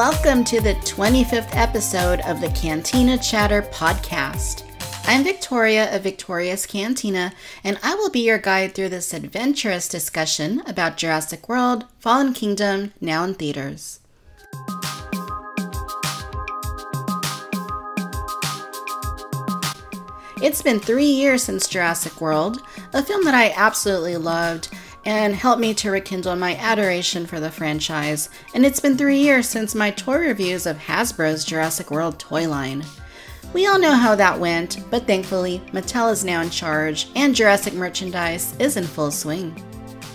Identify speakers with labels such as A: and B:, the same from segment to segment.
A: Welcome to the 25th episode of the Cantina Chatter Podcast. I'm Victoria of Victoria's Cantina, and I will be your guide through this adventurous discussion about Jurassic World, Fallen Kingdom, now in theaters. It's been 3 years since Jurassic World, a film that I absolutely loved and helped me to rekindle my adoration for the franchise, and it's been 3 years since my toy reviews of Hasbro's Jurassic World toy line. We all know how that went, but thankfully, Mattel is now in charge, and Jurassic merchandise is in full swing.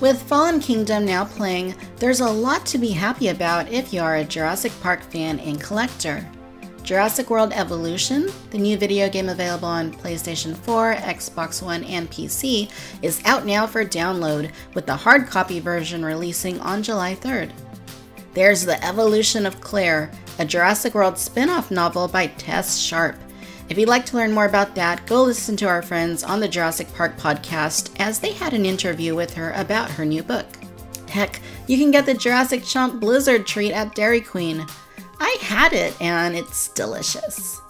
A: With Fallen Kingdom now playing, there's a lot to be happy about if you are a Jurassic Park fan and collector. Jurassic World Evolution, the new video game available on PlayStation 4, Xbox One, and PC, is out now for download, with the hard copy version releasing on July 3rd. There's The Evolution of Claire, a Jurassic World spin-off novel by Tess Sharp. If you'd like to learn more about that, go listen to our friends on the Jurassic Park podcast, as they had an interview with her about her new book. Heck, you can get the Jurassic Chomp Blizzard treat at Dairy Queen. I had it, and it's delicious.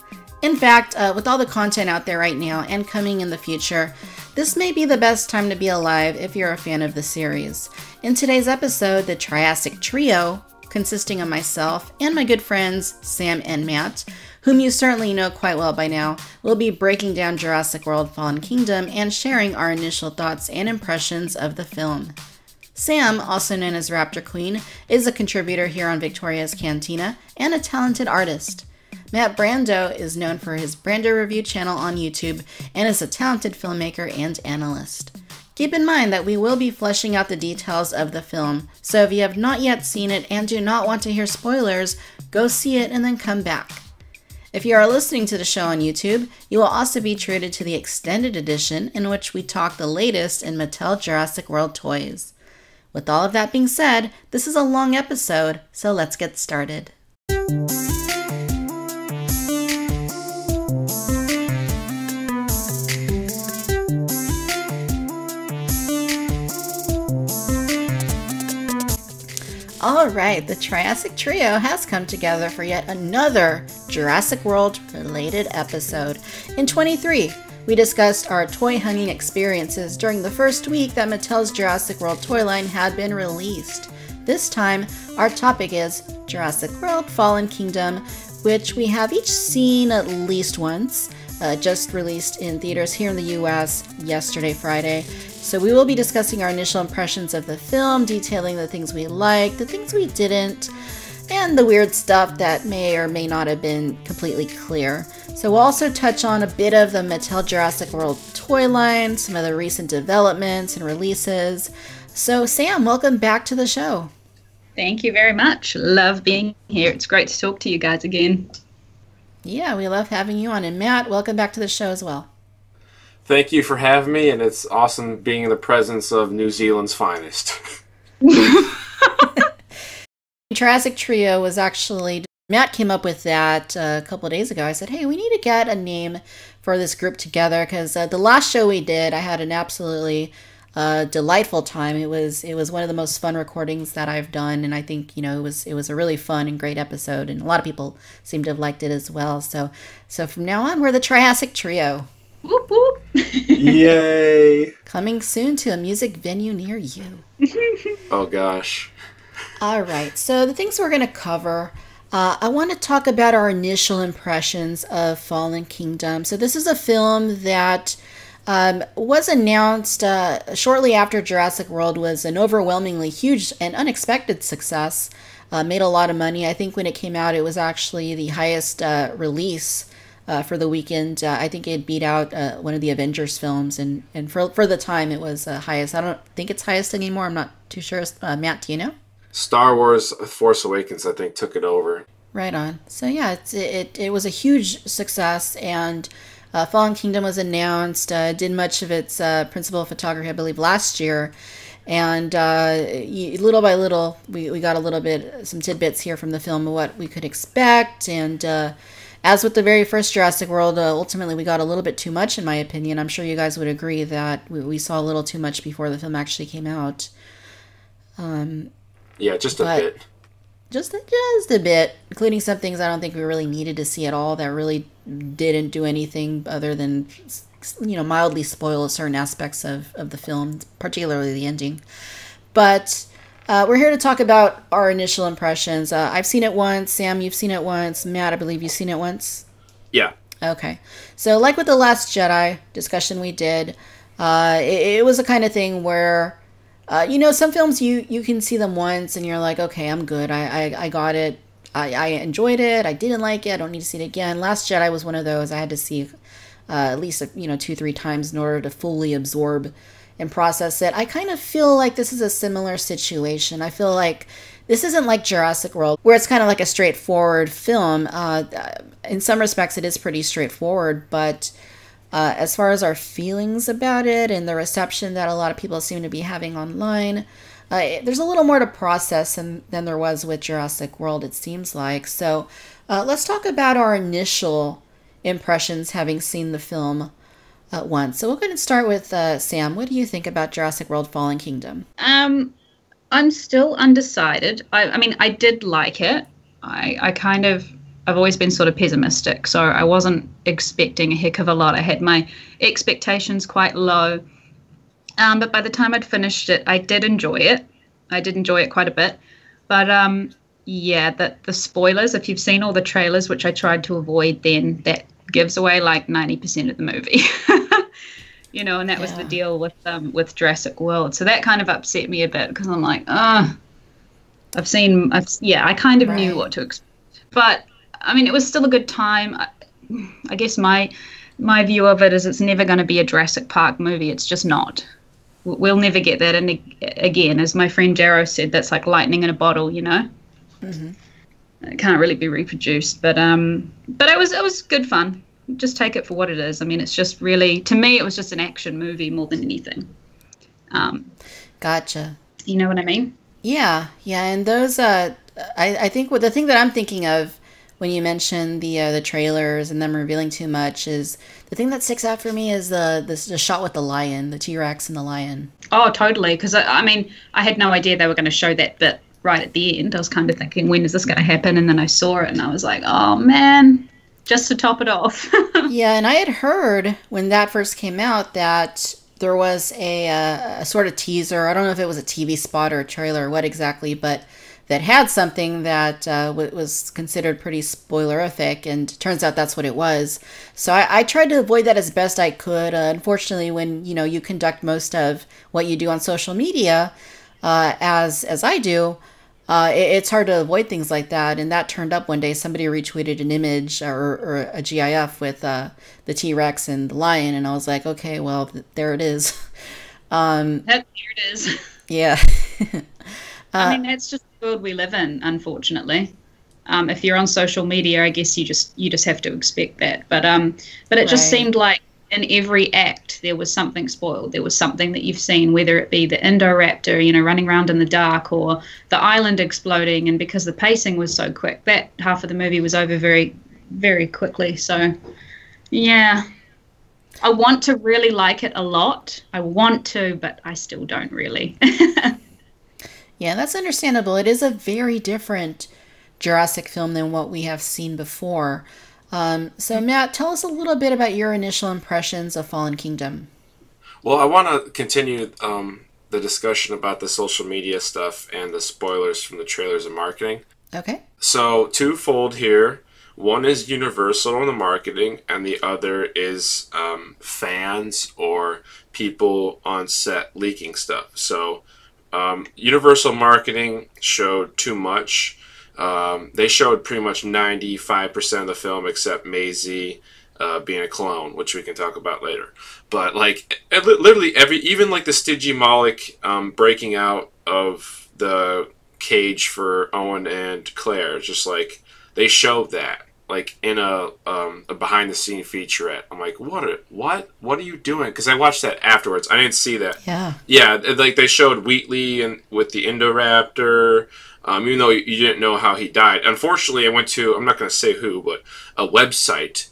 A: In fact, with all the content out there right now and coming in the future, this may be the best time to be alive if you're a fan of the series. In today's episode, the Triassic Trio, consisting of myself and my good friends Sam and Matt, whom you certainly know quite well by now, will be breaking down Jurassic World Fallen Kingdom and sharing our initial thoughts and impressions of the film. Sam, also known as Raptor Queen, is a contributor here on Victoria's Cantina and a talented artist. Matt Brando is known for his Brando Review channel on YouTube and is a talented filmmaker and analyst. Keep in mind that we will be fleshing out the details of the film, so if you have not yet seen it and do not want to hear spoilers, go see it and then come back. If you are listening to the show on YouTube, you will also be treated to the extended edition in which we talk the latest in Mattel Jurassic World toys. With all of that being said, this is a long episode, so let's get started. Alright, the Triassic Trio has come together for yet another Jurassic World related episode. In 23, we discussed our toy hunting experiences during the first week that Mattel's Jurassic World toy line had been released. This time, our topic is Jurassic World Fallen Kingdom, which we have each seen at least once, just released in theaters here in the US yesterday, Friday. So we will be discussing our initial impressions of the film, detailing the things we liked, the things we didn't, and the weird stuff that may or may not have been completely clear. So we'll also touch on a bit of the Mattel Jurassic World toy line, some of the recent developments and releases. So Sam, welcome back to the show.
B: Thank you very much. Love being here. It's great to talk to you guys again.
A: Yeah, we love having you on. And Matt, welcome back to the show as well.
C: Thank you for having me, and it's awesome being in the presence of New Zealand's finest.
A: Triassic Trio was actually, Matt came up with that a couple of days ago. I said, hey, we need to get a name for this group together, because the last show we did, I had an absolutely delightful time. It was one of the most fun recordings that I've done, and I think, it was a really fun and great episode, and a lot of people seem to have liked it as well. So from now on, we're the Triassic Trio.
B: Whoop whoop.
C: Yay!
A: Coming soon to a music venue near you.
C: Oh gosh.
A: All right, so the things we're going to cover, I want to talk about our initial impressions of Fallen Kingdom. So this is a film that was announced shortly after Jurassic World was an overwhelmingly huge and unexpected success. Made a lot of money. I think when it came out, it was actually the highest release for the weekend. I think it beat out one of the Avengers films, and for the time it was highest. I don't think it's highest anymore. I'm not too sure. Matt, do you know?
C: Star Wars Force Awakens, I think, took it over.
A: Right on. So yeah, it was a huge success, and Fallen Kingdom was announced, did much of its principal photography, I believe, last year. And little by little, we got a little bit, some tidbits here from the film of what we could expect. And as with the very first Jurassic World, ultimately we got a little bit too much, in my opinion. I'm sure you guys would agree that we saw a little too much before the film actually came out.
C: Yeah, just a bit.
A: just a bit, including some things I don't think we really needed to see at all that really didn't do anything other than, mildly spoil certain aspects of the film, particularly the ending. But we're here to talk about our initial impressions. I've seen it once. Sam, you've seen it once. Matt, I believe you've seen it once.
C: Yeah.
A: Okay. So like with The Last Jedi discussion we did, it was a kind of thing where, some films you can see them once and you're like, okay, I'm good. I got it. I enjoyed it. I didn't like it. I don't need to see it again. Last Jedi was one of those I had to see at least 2-3 times in order to fully absorb and process it. I kind of feel like this is a similar situation. I feel like this isn't like Jurassic World, where it's kind of like a straightforward film. In some respects, it is pretty straightforward, but as far as our feelings about it and the reception that a lot of people seem to be having online, there's a little more to process than there was with Jurassic World, it seems like. So let's talk about our initial impressions having seen the film once. So we're going to start with Sam. What do you think about Jurassic World Fallen Kingdom?
B: I'm still undecided. I mean, I did like it. I've always been sort of pessimistic, so I wasn't expecting a heck of a lot. I had my expectations quite low. But by the time I'd finished it, I did enjoy it. I did enjoy it quite a bit. But the spoilers, if you've seen all the trailers, which I tried to avoid then, that gives away like 90% of the movie. And that was the deal with Jurassic World. So that kind of upset me a bit because I'm like, I kind of knew what to expect. But I mean, it was still a good time. I guess my view of it is it's never going to be a Jurassic Park movie. It's just not. We'll never get that. And again, as my friend Jarrow said, that's like lightning in a bottle, Mm-hmm. It can't really be reproduced. But it was good fun. Just take it for what it is. I mean, it's just really, to me, it was just an action movie more than anything.
A: Gotcha.
B: You know what I mean?
A: Yeah. And those, I think the thing that I'm thinking of when you mention the trailers and them revealing too much is the thing that sticks out for me is the shot with the lion, the T-Rex and the lion. Oh,
B: totally. Because I mean, I had no idea they were going to show that bit right at the end. I was kind of thinking, when is this going to happen? And then I saw it and I was like, oh man, just to top it off.
A: Yeah, and I had heard when that first came out that there was a sort of teaser. I don't know if it was a TV spot or a trailer or what exactly, but that had something that was considered pretty spoilerific, and turns out that's what it was. So I tried to avoid that as best I could. Unfortunately, when you conduct most of what you do on social media, as I do, it's hard to avoid things like that. And that turned up one day. Somebody retweeted an image or a GIF with the T-Rex and the lion, and I was like, okay, well, there it is.
B: There it is.
A: Yeah.
B: I mean, that's just the world we live in, unfortunately. If you're on social media, I guess you just have to expect that. But it just seemed like in every act there was something spoiled. There was something that you've seen, whether it be the Indoraptor, running around in the dark, or the island exploding. And because the pacing was so quick, that half of the movie was over very, very quickly. So, yeah. I want to really like it a lot. I want to, but I still don't really.
A: Yeah, that's understandable. It is a very different Jurassic film than what we have seen before. So Matt, tell us a little bit about your initial impressions of Fallen Kingdom.
C: Well, I want to continue the discussion about the social media stuff and the spoilers from the trailers and marketing.
A: Okay.
C: So, twofold here. One is Universal in the marketing, and the other is fans or people on set leaking stuff. So, Universal marketing showed too much. They showed pretty much 95% of the film except Maisie being a clone, which we can talk about later. But like literally even like the Stygimoloch breaking out of the cage for Owen and Claire, just like they showed that like in a behind the scene featurette. I'm like, what are you doing? Because I watched that afterwards. I didn't see that. Yeah, like they showed Wheatley and with the Indoraptor. Even though you didn't know how he died. Unfortunately, I went to, I'm not going to say who, but a website,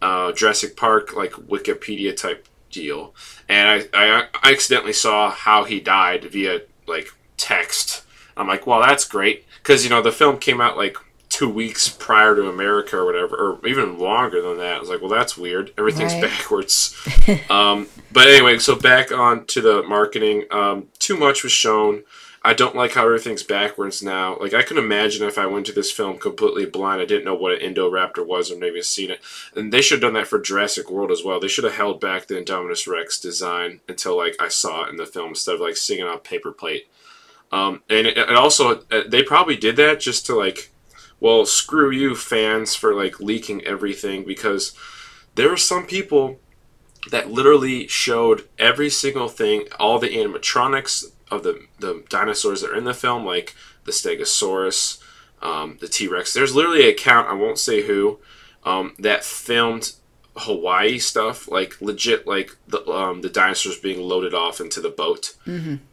C: Jurassic Park, like Wikipedia type deal. And I accidentally saw how he died via like text. I'm like, well, that's great. because, the film came out like 2 weeks prior to America or whatever, or even longer than that. I was like, well, that's weird. Everything's backwards. But anyway, so back on to the marketing. Too much was shown. I don't like how everything's backwards now. Like, I can imagine if I went to this film completely blind, I didn't know what an Indoraptor was or maybe seen it. And they should have done that for Jurassic World as well. They should have held back the Indominus Rex design until, like, I saw it in the film instead of, like, seeing it on paper plate. And it also, they probably did that just to, like, well, screw you, fans, for, like, leaking everything, because there were some people that literally showed every single thing, all the animatronics of the dinosaurs that are in the film, like the Stegosaurus, the T-Rex. There's literally an account, I won't say who, that filmed Hawaii stuff, like legit, like the dinosaurs being loaded off into the boat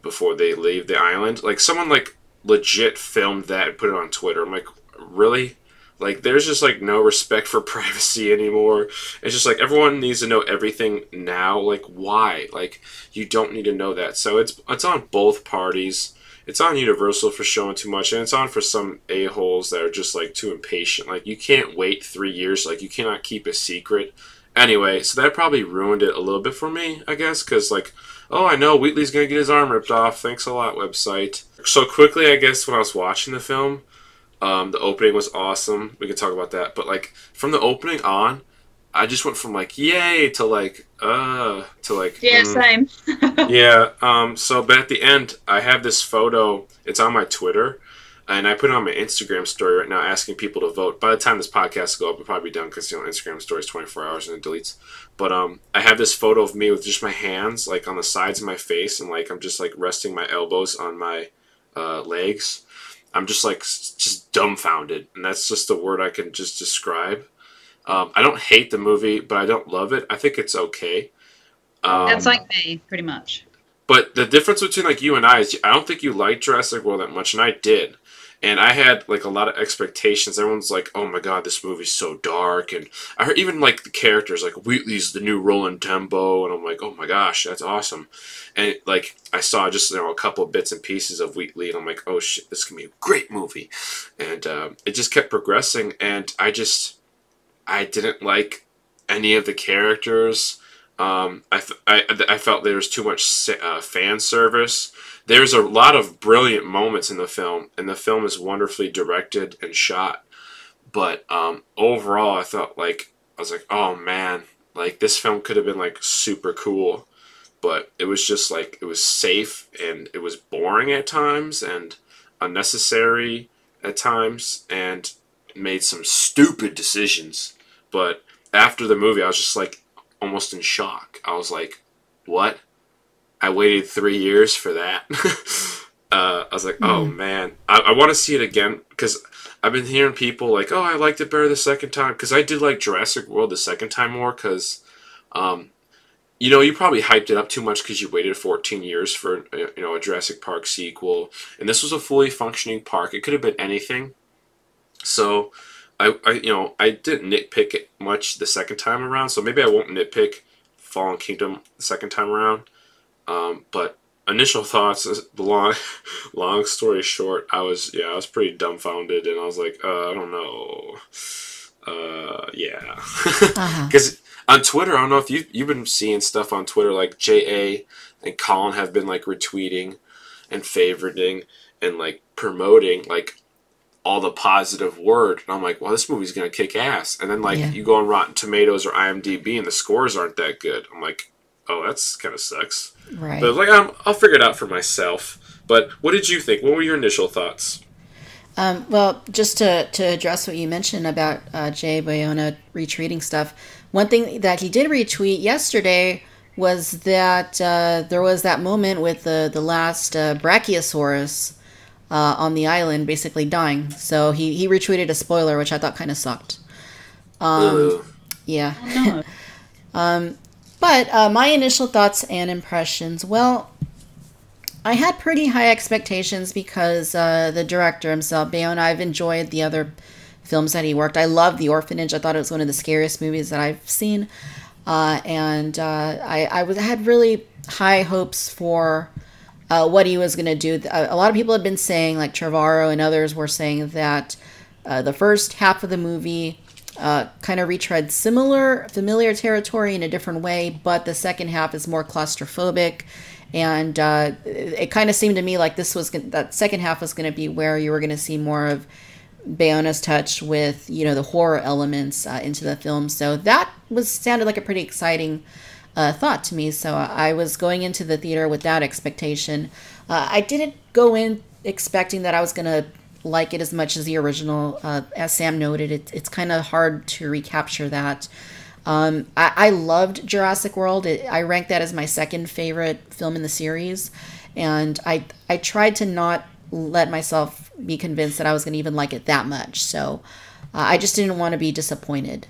C: before they leave the island. Like, someone, like, legit filmed that and put it on Twitter. I'm like, really? Like, there's just, like, no respect for privacy anymore. It's just, like, everyone needs to know everything now. Like, why? Like, you don't need to know that. So it's on both parties. It's on Universal for showing too much, and it's on for some a-holes that are just, like, too impatient. Like, you can't wait 3 years. Like, you cannot keep a secret. Anyway, so that probably ruined it a little bit for me, I guess, because, like, oh, I know, Wheatley's going to get his arm ripped off. Thanks a lot, website. So quickly, I guess, when I was watching the film, the opening was awesome. We can talk about that. But, like, from the opening on, I just went from, like, yay to, like,
B: Yeah, same.
C: Yeah. So, but at the end, I have this photo. It's on my Twitter. And I put it on my Instagram story right now, asking people to vote. By the time this podcast goes up, it'll probably be done because, Instagram story is 24 hours and it deletes. But I have this photo of me with just my hands, like, on the sides of my face. And, like, I'm just, like, resting my elbows on my legs. I'm just, like, just dumbfounded. And that's just the word I can just describe. I don't hate the movie, but I don't love it. I think it's okay.
B: That's like me, pretty much.
C: But the difference between, like, you and I is I don't think you liked Jurassic World that much, and I did. And I had, like, a lot of expectations. Everyone's like, oh my god, this movie's so dark. And I heard even, like, the characters, like, Wheatley's the new Roland Tembo. And I'm like, oh my gosh, that's awesome. And, like, I saw just, a couple of bits and pieces of Wheatley. And I'm like, oh shit, this is going to be a great movie. And it just kept progressing. And I didn't like any of the characters. I felt there was too much fan service. There's a lot of brilliant moments in the film, and the film is wonderfully directed and shot. But overall, I was like, oh man, like, this film could have been, like, super cool. But it was just, like, it was safe, and it was boring at times, and unnecessary at times, and made some stupid decisions. But after the movie, I was just, like, almost in shock. I was like, what? I waited 3 years for that. I was like, oh man, I want to see it again, because I've been hearing people like, oh, I liked it better the second time, because I did like Jurassic World the second time more, because, you probably hyped it up too much because you waited 14 years for, a Jurassic Park sequel, and this was a fully functioning park. It could have been anything. So I didn't nitpick it much the second time around, so maybe I won't nitpick Fallen Kingdom the second time around. But initial thoughts, long story short, I was pretty dumbfounded, and I was like, I don't know. Yeah. Because on Twitter, I don't know if you've been seeing stuff on Twitter, like J.A. and Colin have been, like, retweeting and favoriting and, like, promoting, like, all the positive word, and I'm like, well, this movie's gonna kick ass. And then, like, you go on Rotten Tomatoes or IMDb, and the scores aren't that good. I'm like, oh, that's kind of sucks.
A: Right.
C: But, like, I'll figure it out for myself. But what did you think? What were your initial thoughts?
A: Well, just to address what you mentioned about Jay Bayona retweeting stuff, one thing that he did retweet yesterday was that there was that moment with the last Brachiosaurus on the island basically dying. So he retweeted a spoiler, which I thought kind of sucked. Yeah. Oh, no. But my initial thoughts and impressions, well, I had pretty high expectations because the director himself, Bayona, I've enjoyed the other films that he worked. I love The Orphanage. I thought it was one of the scariest movies that I've seen. I had really high hopes for what he was going to do. A lot of people had been saying, like Trevorrow and others were saying that the first half of the movie kind of retread familiar territory in a different way, but the second half is more claustrophobic. And it kind of seemed to me like that second half was going to be where you were going to see more of Bayona's touch with, the horror elements into the film. So that sounded like a pretty exciting thought to me. So I was going into the theater with that expectation. I didn't go in expecting that I was going to like it as much as the original. As Sam noted, it's kind of hard to recapture that. I loved Jurassic World. I ranked that as my second favorite film in the series. And I tried to not let myself be convinced that I was going to even like it that much. So I just didn't want to be disappointed.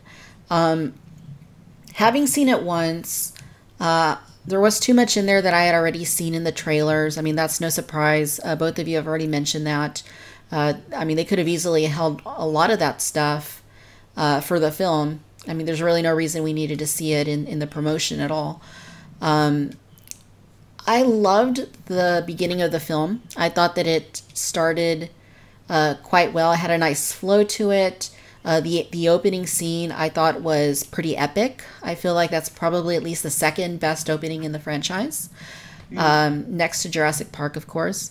A: Having seen it once, there was too much in there that I had already seen in the trailers. I mean, that's no surprise. Both of you have already mentioned that. They could have easily held a lot of that stuff for the film. I mean, there's really no reason we needed to see it in the promotion at all. I loved the beginning of the film. I thought that it started quite well. It had a nice flow to it. The opening scene I thought was pretty epic. I feel like that's probably at least the second best opening in the franchise, next to Jurassic Park, of course.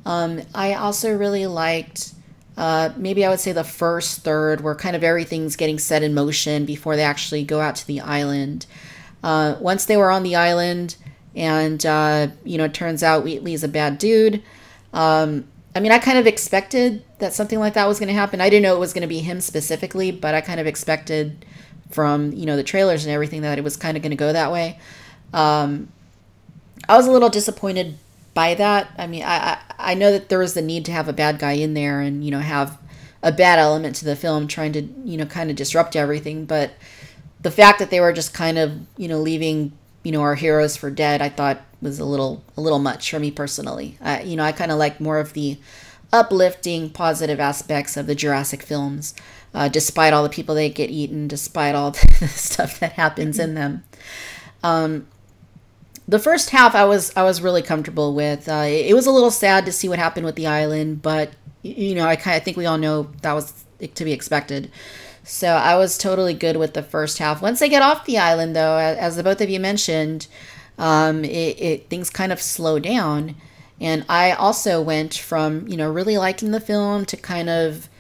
A: I also really liked, maybe I would say the first third, where kind of everything's getting set in motion before they actually go out to the island. Once they were on the island, and it turns out Wheatley's a bad dude. I kind of expected that something like that was going to happen. I didn't know it was going to be him specifically, but I kind of expected from, the trailers and everything that it was kind of going to go that way. I was a little disappointed by that. I mean, I know that there was the need to have a bad guy in there and, have a bad element to the film trying to, kind of disrupt everything. But the fact that they were just kind of, leaving, our heroes for dead, I thought was a little much for me personally. I kind of like more of the uplifting, positive aspects of the Jurassic films, despite all the people that get eaten, despite all the stuff that happens in them. The first half I was really comfortable with. It was a little sad to see what happened with the island, but I think we all know that was to be expected. So I was totally good with the first half. Once they get off the island, though, as the both of you mentioned, things kind of slow down. And I also went from, really liking the film to kind of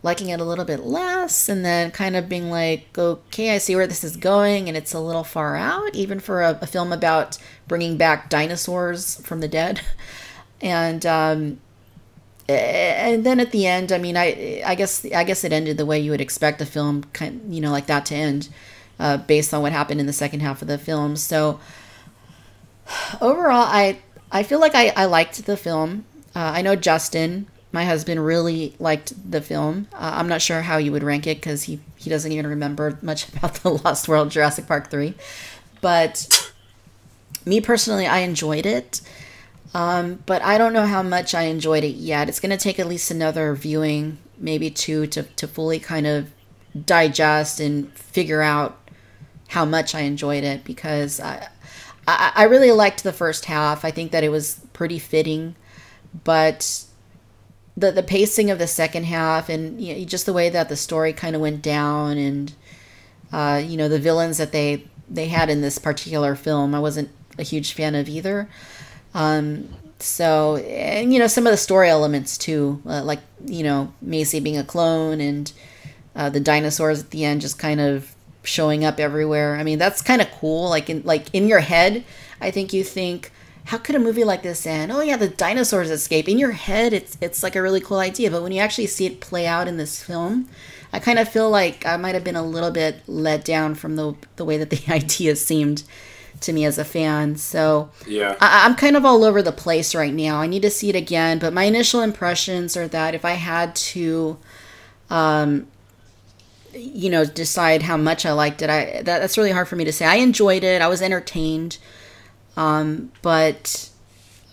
A: liking it a little bit less, and then kind of being like, okay, I see where this is going, and it's a little far out, even for a film about bringing back dinosaurs from the dead. And then at the end, I guess it ended the way you would expect a film, like that to end, based on what happened in the second half of the film. So overall, I feel like I liked the film. I know Justin, my husband, really liked the film. I'm not sure how you would rank it because he doesn't even remember much about the Lost World Jurassic Park 3. But me personally, I enjoyed it. But I don't know how much I enjoyed it yet. It's going to take at least another viewing, maybe two, to fully kind of digest and figure out how much I enjoyed it, because I really liked the first half. I think that it was pretty fitting, but the pacing of the second half and just the way that the story kind of went down, and the villains that they had in this particular film, I wasn't a huge fan of either. So, and some of the story elements too, like Macy being a clone, and the dinosaurs at the end just kind of showing up everywhere. I mean, that's kind of cool. Like in your head, I think you think, how could a movie like this end? Oh yeah, the dinosaurs escape. In your head, it's like a really cool idea, but when you actually see it play out in this film, I kind of feel like I might have been a little bit let down from the way that the idea seemed to me as a fan. So
C: yeah,
A: I'm kind of all over the place right now. I need to see it again, but my initial impressions are that if I had to decide how much I liked it, that's really hard for me to say. I enjoyed it. I was entertained. But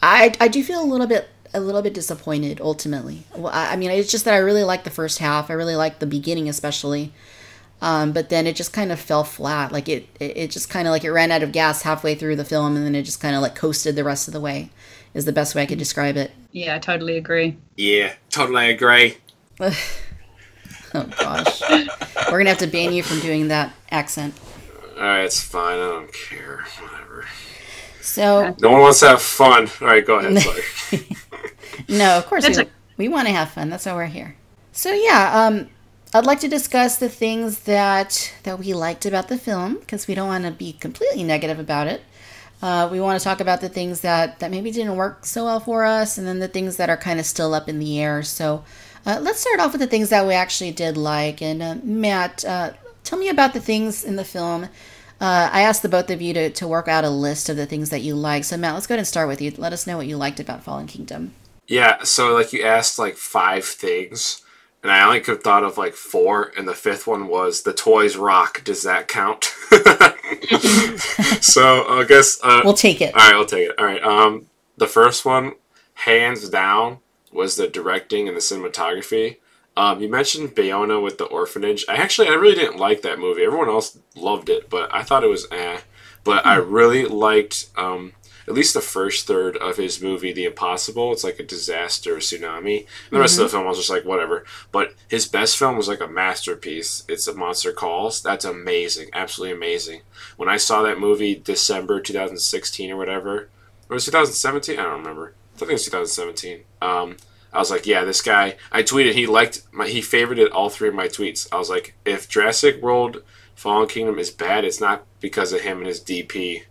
A: I do feel a little bit disappointed ultimately. Well, it's just that I really liked the first half. I really liked the beginning especially. But then it just kind of fell flat. Like it just kind of like it ran out of gas halfway through the film, and then it just kind of like coasted the rest of the way. is the best way I could describe it.
B: Yeah, I totally agree.
C: Yeah, totally agree.
A: Oh gosh. We're going to have to ban you from doing that accent.
C: Alright, it's fine. I don't care. Whatever.
A: So
C: No one wants to have fun. Alright, go ahead. Sorry.
A: no, of course we want to have fun. That's why we're here. So yeah, I'd like to discuss the things that we liked about the film, because we don't want to be completely negative about it. We want to talk about the things that maybe didn't work so well for us, and then the things that are kind of still up in the air. So let's start off with the things that we actually did like. And Matt, tell me about the things in the film. I asked the both of you to work out a list of the things that you like. So Matt, let's go ahead and start with you. Let us know what you liked about Fallen Kingdom.
C: Yeah, so like you asked like 5 things, and I only could have thought of like 4, and the 5th one was the toys rock. Does that count? So I guess
A: we'll take it.
C: All right, we'll take it. All right. The first one, hands down, was the directing and the cinematography. You mentioned Bayona with the orphanage. I really didn't like that movie. Everyone else loved it, but I thought it was But I really liked at least the first third of his movie, The Impossible. It's like a disaster, a tsunami. And the rest of the film I was just like, whatever. But his best film was like a masterpiece. It's A Monster Calls. That's amazing. Absolutely amazing. When I saw that movie December 2016 or whatever, or was it 2017? I don't remember. I think it was 2017. I was like, yeah, this guy. I tweeted he favorited all 3 of my tweets. I was like, if Jurassic World Fallen Kingdom is bad, it's not because of him and his DP.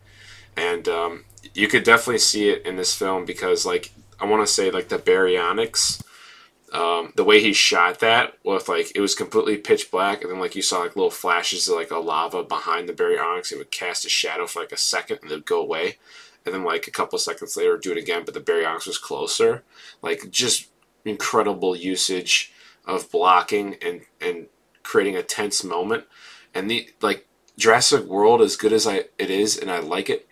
C: And you could definitely see it in this film because, like, I want to say, like, the baryonyx, the way he shot that with, like, it was completely pitch black, and then, like, you saw, like, little flashes of, like, a lava behind the baryonyx. It would cast a shadow for, like, a second, and it would go away. And then, like, a couple seconds later, do it again, but the baryonyx was closer. Like, just incredible usage of blocking and creating a tense moment. And, Jurassic World, as good as it is, and I like it,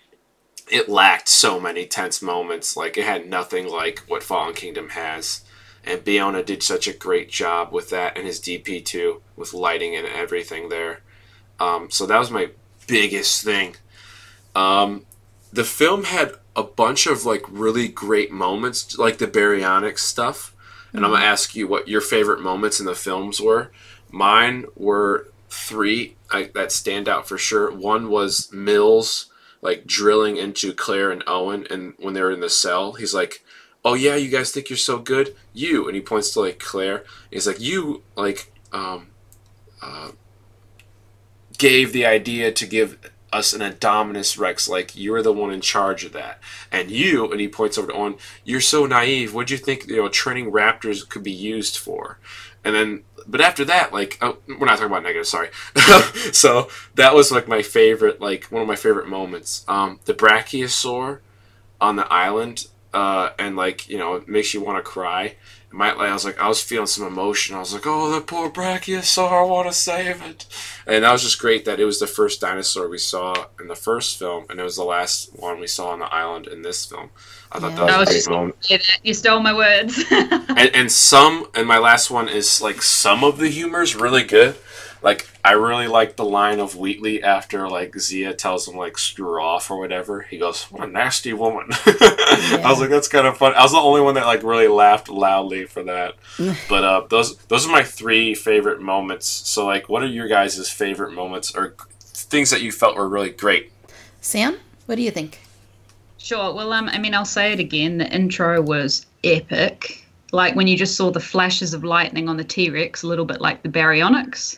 C: it lacked so many tense moments. Like, it had nothing like what Fallen Kingdom has. And Bayona did such a great job with that, and his DP too, with lighting and everything there. So that was my biggest thing. The film had a bunch of, like, really great moments, like the baryonyx stuff. And I'm going to ask you what your favorite moments in the films were. Mine were 3 that stand out for sure. One was Mills, like, drilling into Claire and Owen, and when they were in the cell, he's like, oh yeah, you guys think you're so good? You, and he points to, like, Claire, and he's like, you, like, gave the idea to give us an Indominus Rex, like, you were the one in charge of that. And you, and he points over to Owen, you're so naive, what'd you think, training raptors could be used for? And then, but after that, like, we're not talking about negative, sorry. So that was, like, my favorite, like, one of my favorite moments. The Brachiosaur on the island, and, like, it makes you want to cry. I was feeling some emotion. I was like, oh, the poor Brachiosaur, I want to save it. And that was just great that it was the first dinosaur we saw in the first film, and it was the last one we saw on the island in this film. I thought that was a great moment.
B: You stole my words.
C: and my last one is, like, some of the humor is really good. Like, I really like the line of Wheatley after, like, Zia tells him, like, screw off or whatever. He goes, what a nasty woman. I was like, that's kind of fun. I was the only one that, like, really laughed loudly for that. But those are my 3 favorite moments. So, like, what are your guys' favorite moments or things that you felt were really great?
A: Sam, what do you think?
B: Sure. Well, I'll say it again. The intro was epic. Like, when you just saw the flashes of lightning on the T-Rex, a little bit like the baryonyx.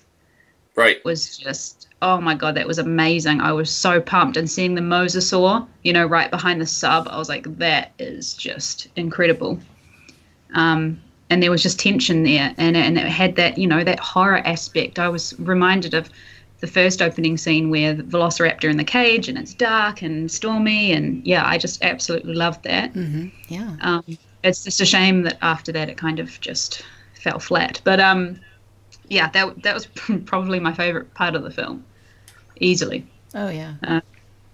C: Right.
B: Was just, oh my God, that was amazing. I was so pumped. And seeing the mosasaur, right behind the sub, I was like, that is just incredible. And there was just tension there. And it had that, that horror aspect. I was reminded of the first opening scene where the Velociraptor in the cage and it's dark and stormy. And yeah, I just absolutely loved that.
A: Mm-hmm. Yeah.
B: It's just a shame that after that it kind of just fell flat. But yeah, that was probably my favorite part of the film, easily.
A: Oh yeah.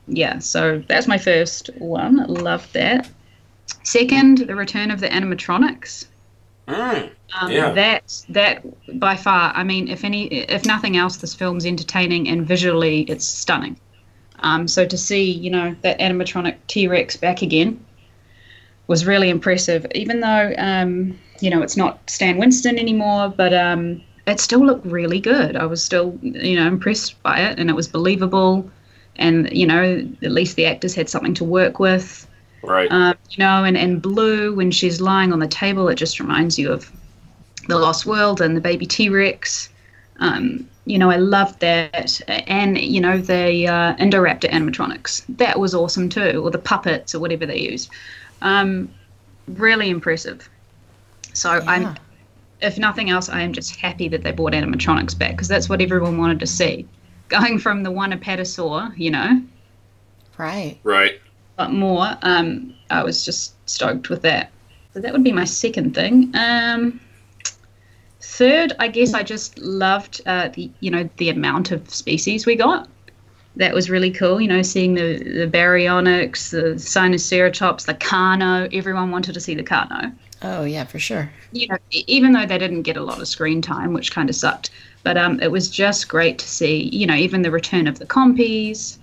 B: Yeah, so that's my first one. Loved that. Second, the return of the animatronics.
C: Yeah.
B: That by far. I mean, if nothing else, this film's entertaining and visually it's stunning. So to see that animatronic T-Rex back again. was really impressive, even though, it's not Stan Winston anymore, but it still looked really good. I was still, impressed by it, and it was believable. And, at least the actors had something to work with.
C: Right.
B: And Blue, when she's lying on the table, it just reminds you of The Lost World and the baby T-Rex. I loved that. And, the Indoraptor animatronics. That was awesome too, or the puppets or whatever they used. Really impressive. So
A: yeah.
B: If nothing else, I am just happy that they brought animatronics back, because that's what everyone wanted to see. Going from the one apatosaur,
A: Right.
C: Right.
B: but more, I was just stoked with that. So that would be my second thing. Third, I guess I just loved the amount of species we got. That was really cool, seeing the baryonyx, the Sinoceratops, the Carno. Everyone wanted to see the Carno.
A: Oh, yeah, for sure.
B: Even though they didn't get a lot of screen time, which kind of sucked. But it was just great to see, even the return of the compies,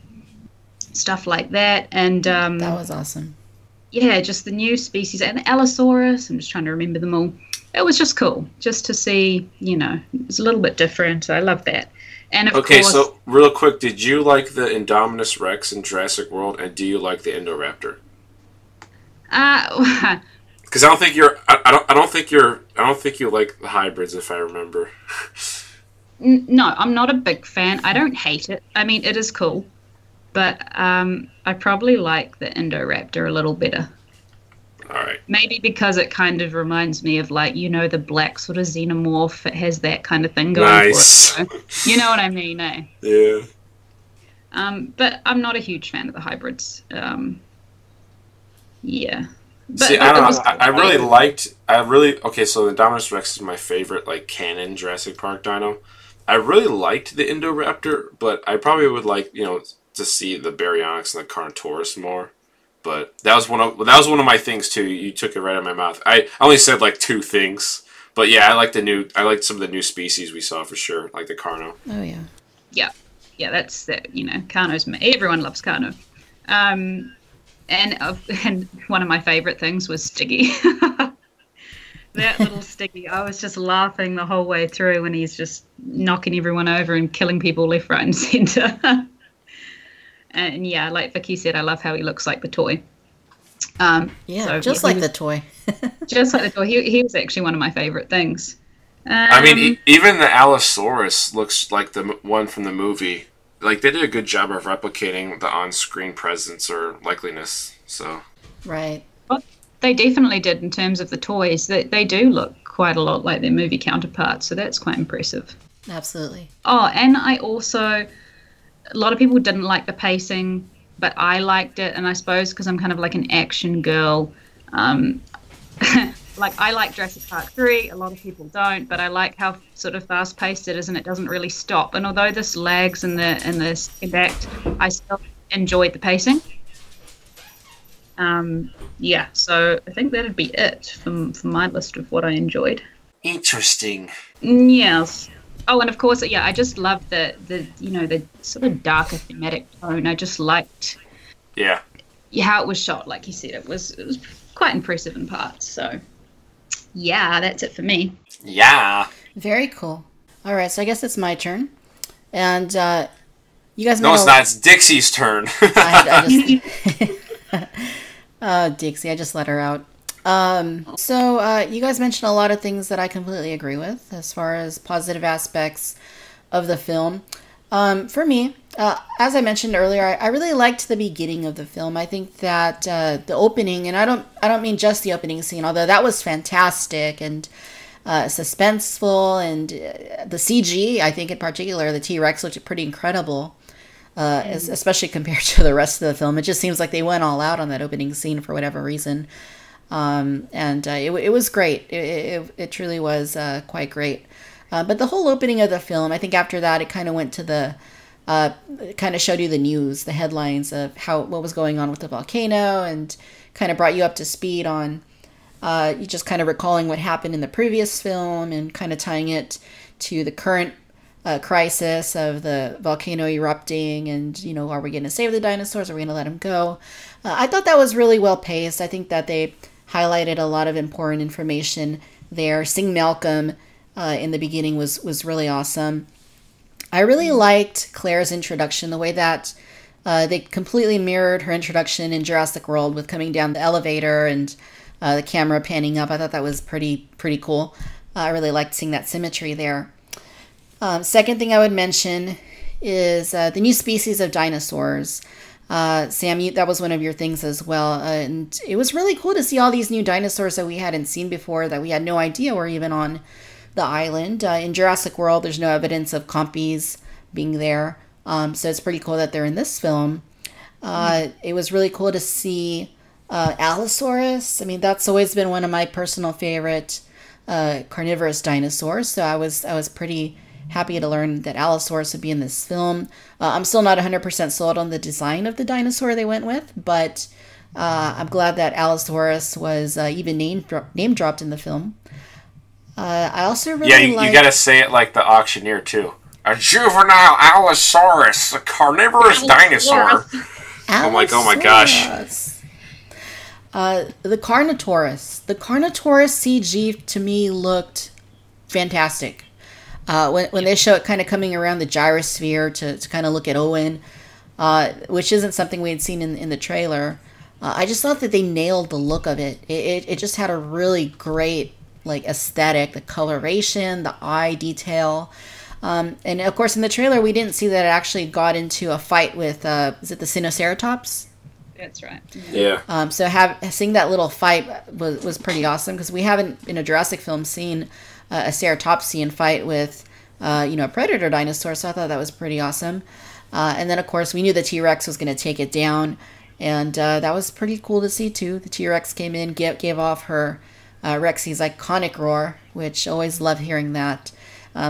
B: stuff like that. And
A: that was awesome.
B: Yeah, just the new species. And the Allosaurus, I'm just trying to remember them all. It was just cool, just to see, it's a little bit different. I love that. And of course,
C: so real quick, did you like the Indominus Rex in Jurassic World, and do you like the Indoraptor? Because I don't think you like the hybrids, if I remember.
B: No, I'm not a big fan. I don't hate it. I mean, it is cool, but I probably like the Indoraptor a little better.
C: All right.
B: Maybe because it kind of reminds me of, the black sort of xenomorph. It has that kind of thing going for it. So, you know what I mean, eh?
C: Yeah.
B: But I'm not a huge fan of the hybrids. Yeah. But
C: see, I don't know. Okay, so the Indominus Rex is my favorite, canon Jurassic Park dino. I really liked the Indoraptor, but I probably would like, to see the Baryonyx and the Carnotaurus more. But that was one of my things too. You took it right out of my mouth. I only said two things, but yeah, I liked some of the new species we saw for sure, like the Carno.
A: Oh yeah.
B: Yeah, that's that. Carno's. Everyone loves Carno. And one of my favorite things was Stiggy. That little Stiggy. I was just laughing the whole way through when he's just knocking everyone over and killing people left, right, and center. And yeah, like Vicky said, I love how he looks like the toy.
A: The toy.
B: Just like the toy. He was actually one of my favorite things.
C: Even the Allosaurus looks like the one from the movie. They did a good job of replicating the on-screen presence or likeliness. So.
A: Right.
B: Well, they definitely did in terms of the toys. They do look quite a lot like their movie counterparts, so that's quite impressive.
A: Absolutely.
B: Oh, and I also... A lot of people didn't like the pacing, but I liked it, and I suppose because I'm kind of like an action girl. I like Jurassic Park 3. A lot of people don't, but I like how sort of fast-paced it is, and it doesn't really stop. And although this lags in the second act, I still enjoyed the pacing. So I think that'd be it for my list of what I enjoyed.
C: Interesting.
B: Yes. Oh, and of course, yeah, I just loved the sort of darker thematic tone. I just liked how it was shot, like you said. It was quite impressive in parts. So, yeah, that's it for me.
C: Yeah.
A: Very cool. All right, so I guess it's my turn. And you guys
C: No, it's not. It's Dixie's turn.
A: Dixie, I just let her out. So you guys mentioned a lot of things that I completely agree with as far as positive aspects of the film. For me, as I mentioned earlier, I really liked the beginning of the film. I think that the opening, and I don't mean just the opening scene, although that was fantastic and suspenseful, and the CG, I think in particular, the T-Rex looked pretty incredible. Especially compared to the rest of the film. It just seems like they went all out on that opening scene for whatever reason. It was great. It truly was quite great. But the whole opening of the film, I think after that, it kind of went to the, kind of showed you the news, the headlines of what was going on with the volcano, and kind of brought you up to speed on, you just kind of recalling what happened in the previous film and kind of tying it to the current crisis of the volcano erupting, and are we going to save the dinosaurs? Are we going to let them go? I thought that was really well paced. I think that they highlighted a lot of important information there. Seeing Malcolm in the beginning was really awesome. I really liked Claire's introduction, the way that they completely mirrored her introduction in Jurassic World with coming down the elevator and the camera panning up. I thought that was pretty cool. I really liked seeing that symmetry there. Second thing I would mention is the new species of dinosaurs. Sam, that was one of your things as well. And it was really cool to see all these new dinosaurs that we hadn't seen before, that we had no idea were even on the island. In Jurassic World, there's no evidence of compies being there. So it's pretty cool that they're in this film. It was really cool to see Allosaurus. I mean, that's always been one of my personal favorite carnivorous dinosaurs. So I was pretty happy to learn that Allosaurus would be in this film. I'm still not 100% sold on the design of the dinosaur they went with, but I'm glad that Allosaurus was even name dropped in the film. I also really
C: you gotta say it like the auctioneer too. A juvenile Allosaurus, a carnivorous dinosaur. I'm like, oh my gosh.
A: The Carnotaurus. The Carnotaurus CG to me looked fantastic. When they show it kind of coming around the gyrosphere to kind of look at Owen, which isn't something we had seen in the trailer, I just thought that they nailed the look of it. It just had a really great aesthetic, the coloration, the eye detail. And of course, in the trailer, we didn't see that it actually got into a fight with, is it the Sinoceratops?
B: That's right.
C: Yeah.
A: So seeing that little fight was pretty awesome, because we haven't, in a Jurassic film, seen a ceratopsian fight with, a predator dinosaur. So I thought that was pretty awesome. And then, of course, we knew the T-Rex was going to take it down. And that was pretty cool to see, too. The T-Rex came in, gave off her Rexy's iconic roar, which always loved hearing that.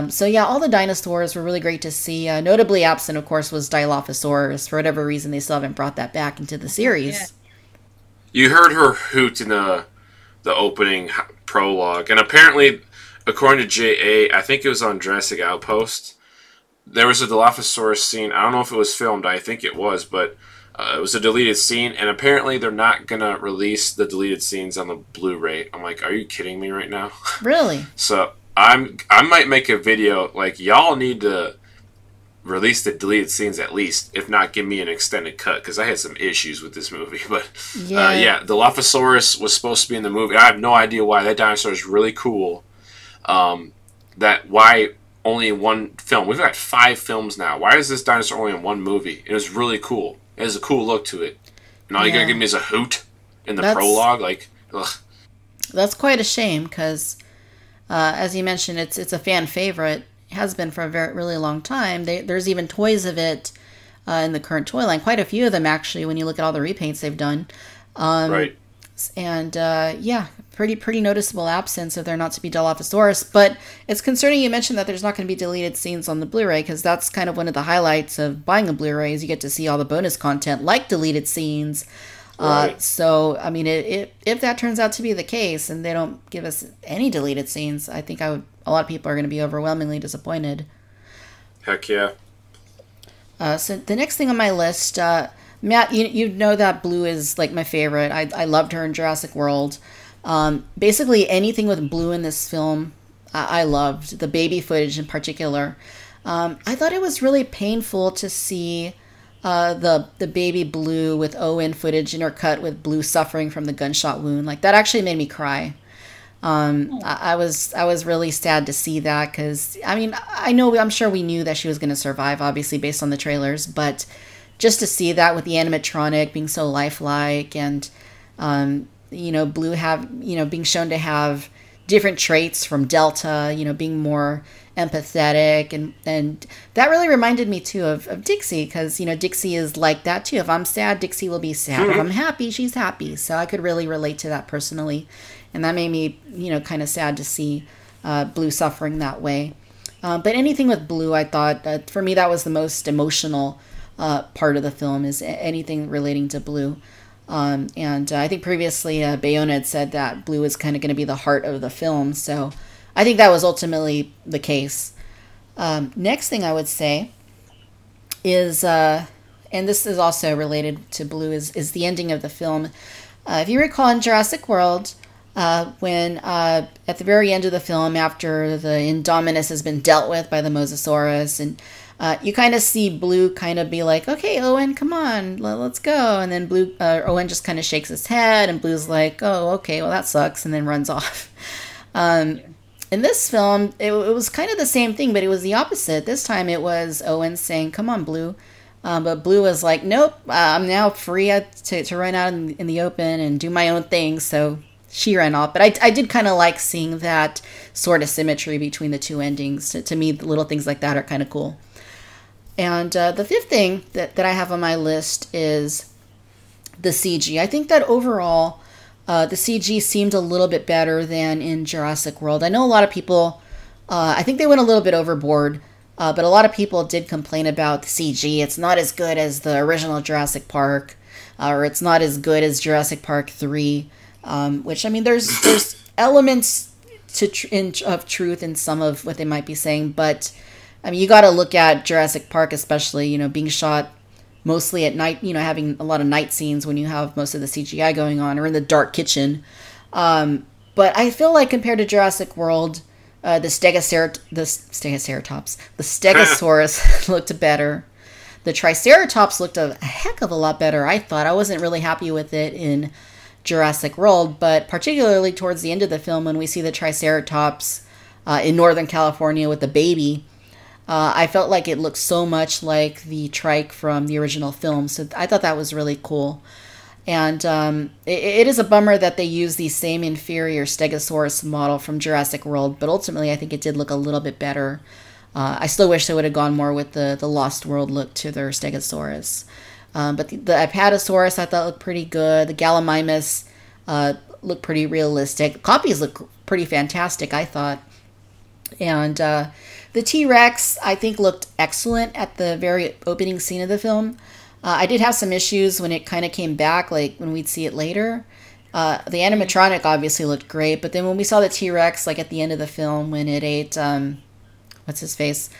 A: So yeah, all the dinosaurs were really great to see. Notably absent, of course, was Dilophosaurus. For whatever reason, they still haven't brought that back into the series.
B: Yeah.
C: You heard her hoot in the opening prologue, and apparently, according to JA, I think it was on Jurassic Outpost, there was a Dilophosaurus scene. I don't know if it was filmed. I think it was, but it was a deleted scene, and apparently they're not gonna release the deleted scenes on the Blu-ray. I'm like, are you kidding me right now?
A: Really?
C: So I might make a video like, y'all need to release the deleted scenes at least, if not give me an extended cut, because I had some issues with this movie. But the Dilophosaurus was supposed to be in the movie. I have no idea why. That dinosaur is really cool. Why only in one film? We've got 5 films now. Why is this dinosaur only in one movie? It was really cool. It has a cool look to it. And all you're going to give me is a hoot in the prologue? Like, ugh.
A: That's quite a shame, because, as you mentioned, it's a fan favorite. It has been for a really long time. There's even toys of it in the current toy line. Quite a few of them, actually, when you look at all the repaints they've done.
C: Right.
A: And, pretty noticeable absence if they're not to be Dilophosaurus. But it's concerning you mentioned that there's not going to be deleted scenes on the Blu-ray, because that's kind of one of the highlights of buying a Blu-ray, is you get to see all the bonus content, like deleted scenes. Right. So, I mean, if that turns out to be the case, and they don't give us any deleted scenes, I think a lot of people are going to be overwhelmingly disappointed.
C: Heck yeah.
A: So the next thing on my list, Matt, you know that Blue is like my favorite. I loved her in Jurassic World. Basically anything with Blue in this film, I loved. The baby footage in particular. I thought it was really painful to see the baby Blue with Owen footage intercut with Blue suffering from the gunshot wound. Like, that actually made me cry. I was really sad to see that, because I mean, I'm sure we knew that she was going to survive, obviously based on the trailers, but just to see that with the animatronic being so lifelike, and Blue being shown to have different traits from Delta, being more empathetic, and that really reminded me too of Dixie, because Dixie is like that too. If I'm sad, Dixie will be sad. If I'm happy, she's happy. So I could really relate to that personally, and that made me kind of sad to see Blue suffering that way. But anything with Blue, I thought for me that was the most emotional part of the film, is anything relating to Blue. And I think previously Bayona had said that Blue is kind of going to be the heart of the film, so I think that was ultimately the case. Next thing I would say is, and this is also related to Blue, is the ending of the film. If you recall, in Jurassic World, when at the very end of the film, after the Indominus has been dealt with by the Mosasaurus, and you kind of see Blue kind of be like, okay, Owen, come on, let's go. And then Owen just kind of shakes his head, and Blue's like, oh, okay, well, that sucks, and then runs off. In this film, it was kind of the same thing, but it was the opposite. This time it was Owen saying, come on, Blue. But Blue was like, nope, I'm now free to run out in the open and do my own thing, so she ran off. But I did kind of like seeing that sort of symmetry between the two endings. To me, little things like that are kind of cool. And the fifth thing that I have on my list is the CG. I think that overall, the CG seemed a little bit better than in Jurassic World. I know a lot of people, I think they went a little bit overboard, but a lot of people did complain about the CG. It's not as good as the original Jurassic Park, or it's not as good as Jurassic Park 3. Which, I mean, there's elements of truth in some of what they might be saying, but I mean, you got to look at Jurassic Park, especially, being shot mostly at night, having a lot of night scenes when you have most of the CGI going on, or in the dark kitchen. But I feel like compared to Jurassic World, the Stegosaurus looked better. The Triceratops looked a heck of a lot better, I thought. I wasn't really happy with it in Jurassic World, but particularly towards the end of the film when we see the Triceratops in Northern California with the baby, I felt like it looked so much like the trike from the original film, so I thought that was really cool. And it is a bummer that they use the same inferior Stegosaurus model from Jurassic World, but ultimately I think it did look a little bit better. I still wish they would have gone more with the Lost World look to their Stegosaurus. But the Apatosaurus I thought looked pretty good. The Gallimimus looked pretty realistic. Copies look pretty fantastic, I thought. And the T-Rex I think looked excellent at the very opening scene of the film. I did have some issues when it kind of came back, like when we'd see it later. The animatronic obviously looked great, but then when we saw the T-Rex, like at the end of the film when it ate, what's his face?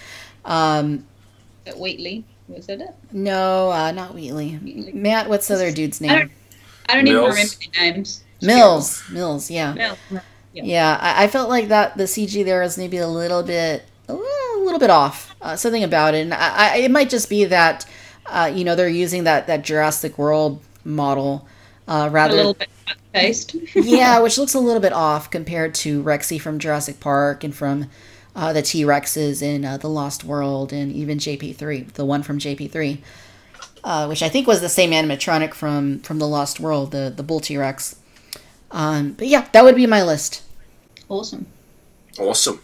B: Wheatley. Was it?
A: No, not Wheatley. Matt, what's the other dude's name?
B: I don't even remember the names.
A: Mills, yeah.
B: Mills.
A: Yeah, I felt like that the CG there was maybe a little bit off. Something about it. And it might just be that, they're using that Jurassic World model rather... A little bit
B: based.
A: Yeah, which looks a little bit off compared to Rexy from Jurassic Park and from the T-Rexes in The Lost World and even JP3, the one from JP3, which I think was the same animatronic from The Lost World, the bull T-Rex. But yeah, that would be my list.
B: Awesome.
C: Awesome.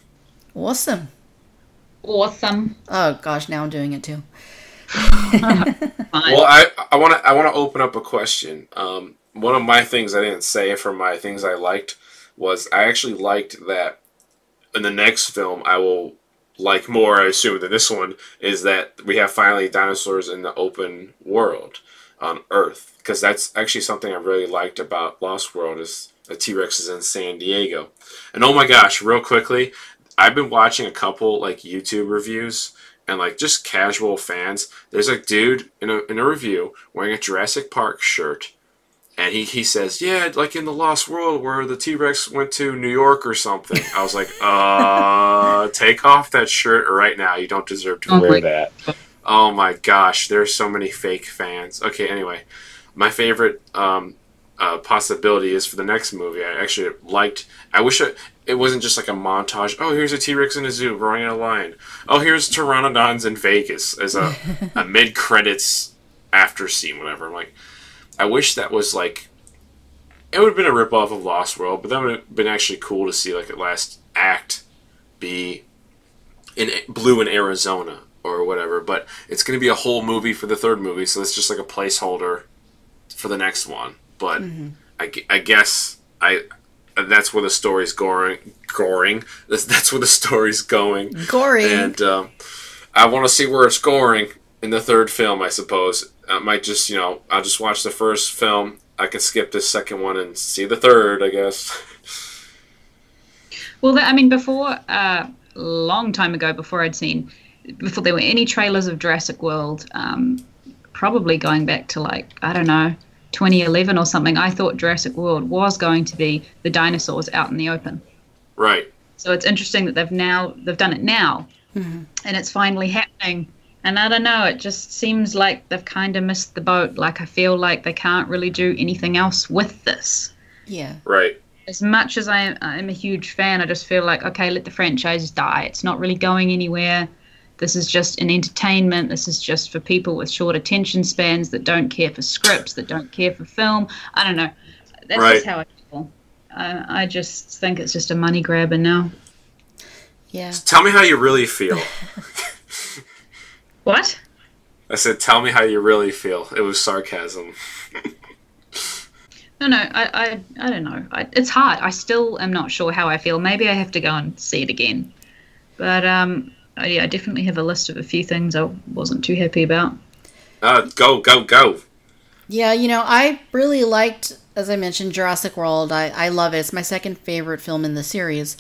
A: Oh gosh, now I'm doing it too.
C: Well, I want to open up a question. One of my things I didn't say from my things I liked was I actually liked that in the next film I will like more, I assume, than this one, is that we have finally dinosaurs in the open world on Earth. Because that's actually something I really liked about Lost World, is the T-Rex is in San Diego. And oh my gosh, real quickly, I've been watching a couple like YouTube reviews and like just casual fans. There's a dude in a review wearing a Jurassic Park shirt, and he says, yeah, like in the Lost World where the T-Rex went to New York or something. I was like, take off that shirt right now. You don't deserve to wear that. Oh my gosh, there's so many fake fans. Okay, anyway, my favorite possibility is for the next movie. I actually liked. I wish it wasn't just like a montage. Oh, here's a T-Rex in a zoo running a line. Oh, here's pteranodons in Vegas as a mid-credits after scene, whatever. I'm like, I wish that was like. It would have been a ripoff of Lost World, but that would have been actually cool to see like a last act be in Blue in Arizona or whatever. But it's going to be a whole movie for the third movie, so it's just like a placeholder for the next one. But I guess that's where the story's going. That's where the story's going. And I want to see where it's going in the third film, I suppose. I might just, I'll just watch the first film. I can skip the second one and see the third, I guess.
B: Well, before, long time ago, before there were any trailers of Jurassic World, probably going back to like, I don't know, 2011 or something, I thought Jurassic World was going to be the dinosaurs out in the open.
C: Right.
B: So it's interesting that they've done it now, and it's finally happening. And I don't know, it just seems like they've kind of missed the boat. Like, I feel like they can't really do anything else with this.
A: Yeah.
C: Right.
B: As much as I'm a huge fan, I just feel like, okay, let the franchise die. It's not really going anywhere. This is just an entertainment. This is just for people with short attention spans that don't care for scripts, that don't care for film. I don't know. That's just how I feel. I just think it's just a money grabber now.
A: Yeah.
C: Tell me how you really feel.
B: What?
C: I said, tell me how you really feel. It was sarcasm.
B: No, I don't know. It's hard. I still am not sure how I feel. Maybe I have to go and see it again. But yeah, I definitely have a list of a few things I wasn't too happy about.
C: Go.
A: Yeah, I really liked, as I mentioned, Jurassic World. I love it. It's my second favorite film in the series.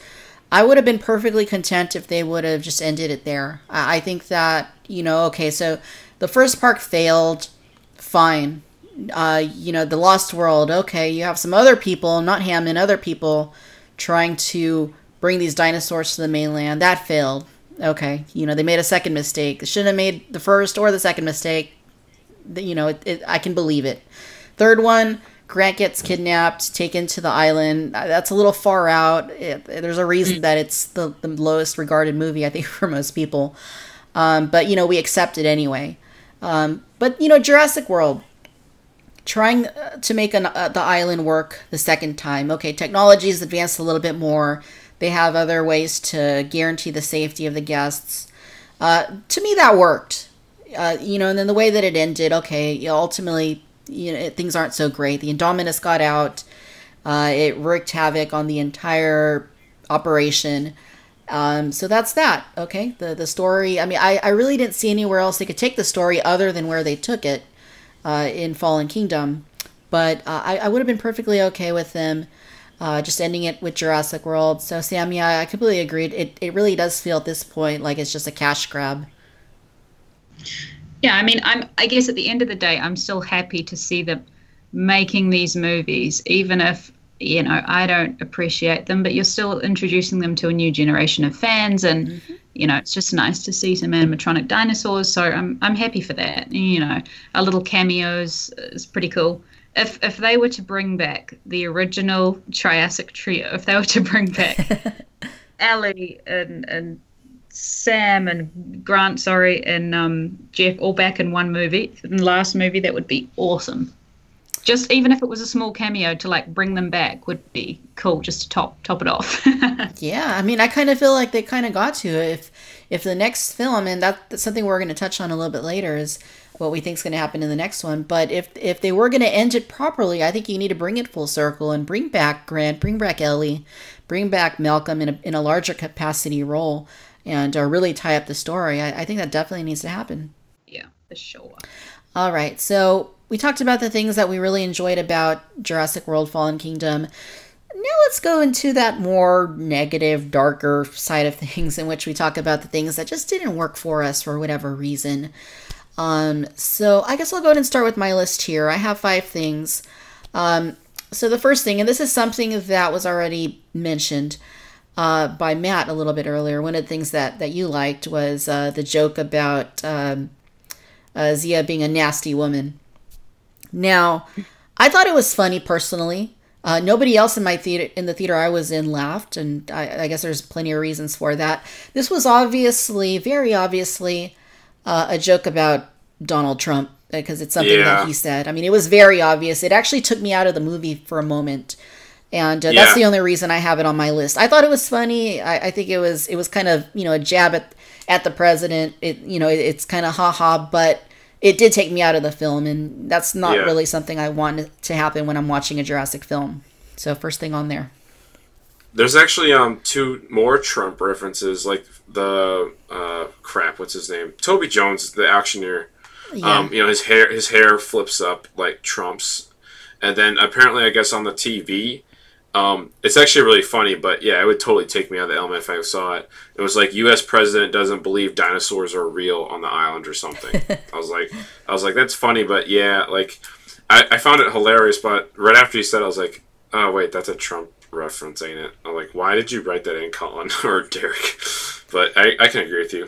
A: I would have been perfectly content if they would have just ended it there. I think that, okay, so the first part failed. Fine. The Lost World, okay, you have some other people, not Hammond, other people trying to bring these dinosaurs to the mainland. That failed. Okay, they made a second mistake. They shouldn't have made the first or the second mistake. I can believe it. Third one, Grant gets kidnapped, taken to the island. That's a little far out. There's a reason that it's the lowest regarded movie, I think, for most people. But, we accept it anyway. But, Jurassic World, trying to make the island work the second time. Okay, technology's advanced a little bit more. They have other ways to guarantee the safety of the guests. To me, that worked. And then the way that it ended, okay, ultimately, things aren't so great. The Indominus got out. It wreaked havoc on the entire operation. So that's that, okay? The story, I really didn't see anywhere else they could take the story other than where they took it. In Fallen Kingdom, but I would have been perfectly okay with them just ending it with Jurassic World. So Sam, yeah, I completely agreed. It really does feel at this point like it's just a cash grab.
B: Yeah, I guess at the end of the day, I'm still happy to see them making these movies, even if I don't appreciate them, but you're still introducing them to a new generation of fans, and it's just nice to see some animatronic dinosaurs. So I'm happy for that. Our little cameos is pretty cool. If they were to bring back the original Triassic Trio, if they were to bring back Ellie and Sam and Grant, and Jeff all back in one movie, in the last movie, that would be awesome. Just even if it was a small cameo to bring them back would be cool, just to top it off.
A: Yeah, I kind of feel like they kind of got to. If the next film, and that's something we're going to touch on a little bit later, is what we think is going to happen in the next one. But if they were going to end it properly, I think you need to bring it full circle and bring back Grant, bring back Ellie, bring back Malcolm in a larger capacity role, and really tie up the story. I think that definitely needs to happen.
B: Yeah, for sure.
A: All right, so we talked about the things that we really enjoyed about Jurassic World Fallen Kingdom. Now let's go into that more negative, darker side of things, in which we talk about the things that just didn't work for us for whatever reason. So I guess I'll go ahead and start with my list here. I have 5 things. So the first thing, and this is something that was already mentioned by Matt a little bit earlier. One of the things that you liked was the joke about Zia being a nasty woman. Now, I thought it was funny personally. Nobody else in the theater I was in laughed, and I guess there's plenty of reasons for that. This was very obviously, a joke about Donald Trump, because it's something that he said. It was very obvious. It actually took me out of the movie for a moment, and that's the only reason I have it on my list. I thought it was funny. I think it was kind of a jab at the president. It's kind of ha-ha, but it did take me out of the film, and that's not really something I want to happen when I'm watching a Jurassic film. So first thing on there.
C: There's actually 2 more Trump references, like the what's his name? Toby Jones, the actioneer. Yeah. His hair flips up like Trump's, and then apparently, I guess on the TV, it's actually really funny. But yeah, it would totally take me out of the element if I saw it. It was like, U.S. president doesn't believe dinosaurs are real on the island or something. I was like, that's funny, but yeah, I found it hilarious, but right after you said it, I was like, oh, wait, that's a Trump reference, ain't it? I'm like, why did you write that in, Colin or Derek? But I can agree with you.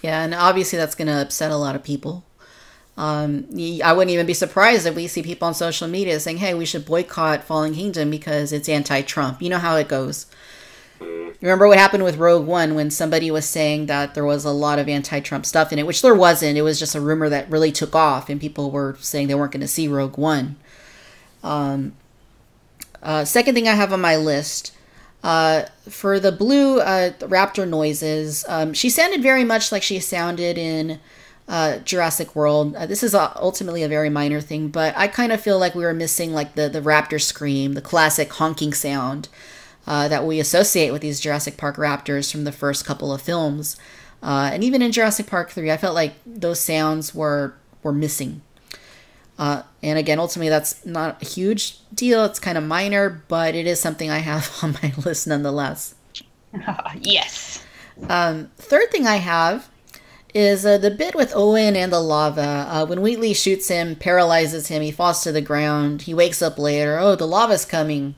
A: Yeah, and obviously that's going to upset a lot of people. I wouldn't even be surprised if we see people on social media saying, hey, we should boycott Fallen Kingdom because it's anti-Trump. You know how it goes. Remember what happened with Rogue One when somebody was saying that there was a lot of anti-Trump stuff in it, which there wasn't. It was just a rumor that really took off, and people were saying they weren't going to see Rogue One. Second thing I have on my list, for the blue raptor noises, she sounded very much like she sounded in Jurassic World. This is ultimately a very minor thing, but I kind of feel like we were missing like the raptor scream, the classic honking sound that we associate with these Jurassic Park raptors from the first couple of films. And even in Jurassic Park 3, I felt like those sounds were missing. And again, ultimately, that's not a huge deal. It's kind of minor, but it is something I have on my list nonetheless.
B: Yes.
A: Third thing I have is the bit with Owen and the lava. When Wheatley shoots him, paralyzes him, he falls to the ground. He wakes up later. Oh, the lava's coming.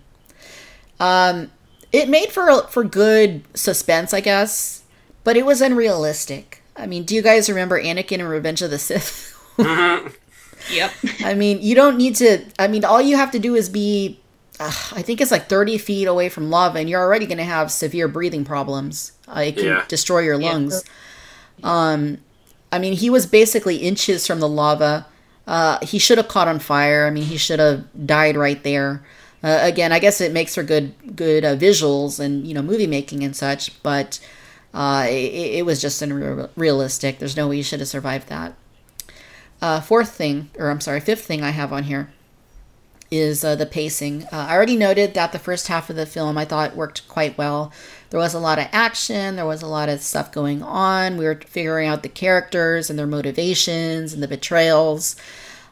A: It made for good suspense, I guess, but it was unrealistic. I mean, do you guys remember Anakin in Revenge of the Sith?
B: Yep.
A: I mean, you don't need to... I mean, all you have to do is be... I think it's like 30 feet away from lava, and you're already going to have severe breathing problems. It can destroy your lungs. Yeah. I mean, he was basically inches from the lava. He should have caught on fire. I mean, he should have died right there. Again, I guess it makes for good visuals and, movie making and such, but it was just unrealistic. There's no way you should have survived that. Fifth thing I have on here is the pacing. I already noted that the first half of the film I thought worked quite well. There was a lot of action. There was a lot of stuff going on. We were figuring out the characters and their motivations and the betrayals.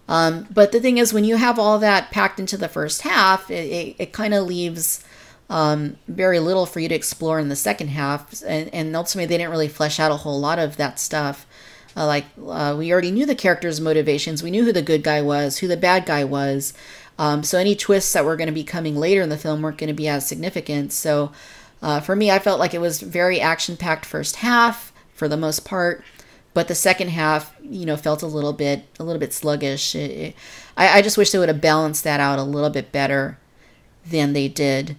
A: But the thing is, when you have all that packed into the first half, it kind of leaves very little for you to explore in the second half. And ultimately, they didn't really flesh out a whole lot of that stuff. We already knew the characters' motivations. We knew who the good guy was, who the bad guy was. So any twists that were going to be coming later in the film weren't going to be as significant. So for me, I felt like it was very action-packed first half for the most part. But the second half, felt a little bit sluggish. I just wish they would have balanced that out a little bit better than they did.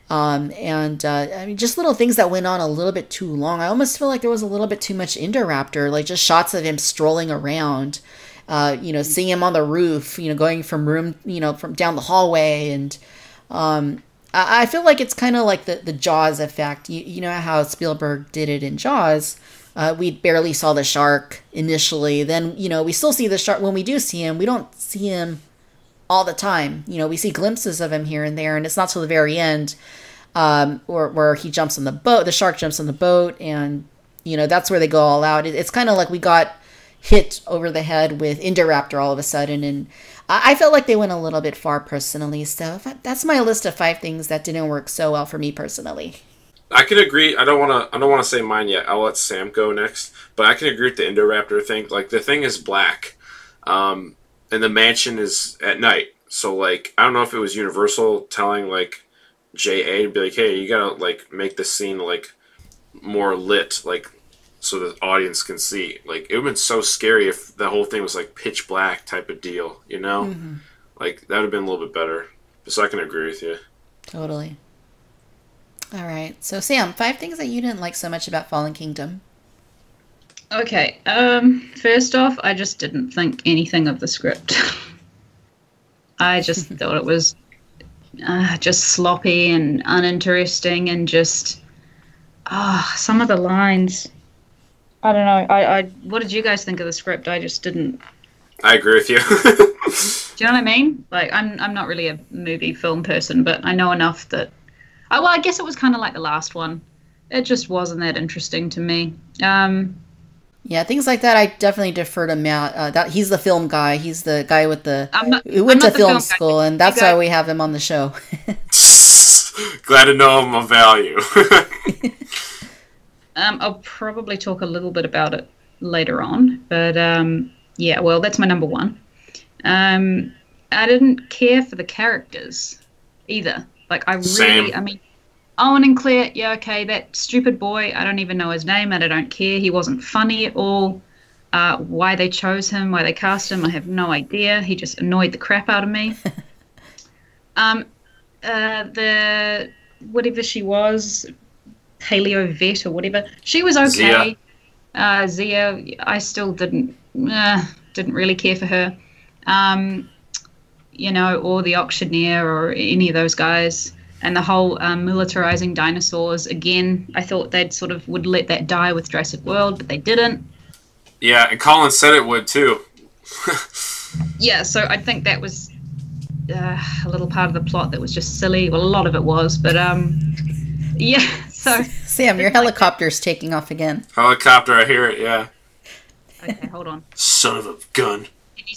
A: I mean, just little things that went on a little bit too long. I almost feel like there was a little bit too much Indoraptor, like just shots of him strolling around, seeing him on the roof, going from room, from down the hallway. And I feel like it's kind of like the Jaws effect. You know how Spielberg did it in Jaws. We barely saw the shark initially. Then, we still see the shark. When we do see him, we don't see him all the time. We see glimpses of him here and there, and it's not till the very end where he jumps on the boat. The shark jumps on the boat, and, that's where they go all out. It's kind of like we got hit over the head with Indoraptor all of a sudden, and I felt like they went a little bit far personally. So that's my list of 5 things that didn't work so well for me personally.
C: I can agree. I don't want to say mine yet. I'll let Sam go next. But I can agree with the Indoraptor thing. Like, the thing is black, and the mansion is at night. So, like, I don't know if it was Universal telling, like, J.A. to be like, hey, you gotta, like, make the scene, like, more lit, like, so the audience can see. Like, it would have been so scary if the whole thing was, like, pitch black type of deal, Mm-hmm. Like, that would have been a little bit better. So I can agree with you.
A: Totally. All right. So, Sam, 5 things that you didn't like so much about Fallen Kingdom.
B: Okay. First off, I just didn't think anything of the script. I just thought it was just sloppy and uninteresting, and just some of the lines. I don't know. What did you guys think of the script? I just didn't.
C: I agree with you.
B: Do you know what I mean? Like, I'm not really a movie film person, but I know enough that. I guess it was kind of like the last one. It just wasn't that interesting to me.
A: Yeah, things like that I definitely defer to Matt. That he's the film guy. He's the guy with who went to film school, and that's why we have him on the show.
C: Glad to know him of value.
B: I'll probably talk a little bit about it later on, but yeah, well, that's my number 1. I didn't care for the characters either. Like,
C: Same.
B: I mean, Owen and Claire, yeah, okay, that stupid boy, I don't even know his name and I don't care. He wasn't funny at all. Why they chose him, why they cast him, I have no idea. He just annoyed the crap out of me. The whatever she was, Paleo Vet or whatever, she was okay. Zia, I still didn't really care for her. Or the auctioneer or any of those guys. And the whole militarizing dinosaurs, again, I thought they'd sort of would let that die with Jurassic World, but they didn't.
C: Yeah, and Colin said it would too.
B: Yeah, so I think that was a little part of the plot that was just silly. Well, a lot of it was, but yeah. So
A: Sam, your helicopter's taking off again.
C: Helicopter, I hear it. Yeah.
B: Okay, hold on.
C: Son of a gun.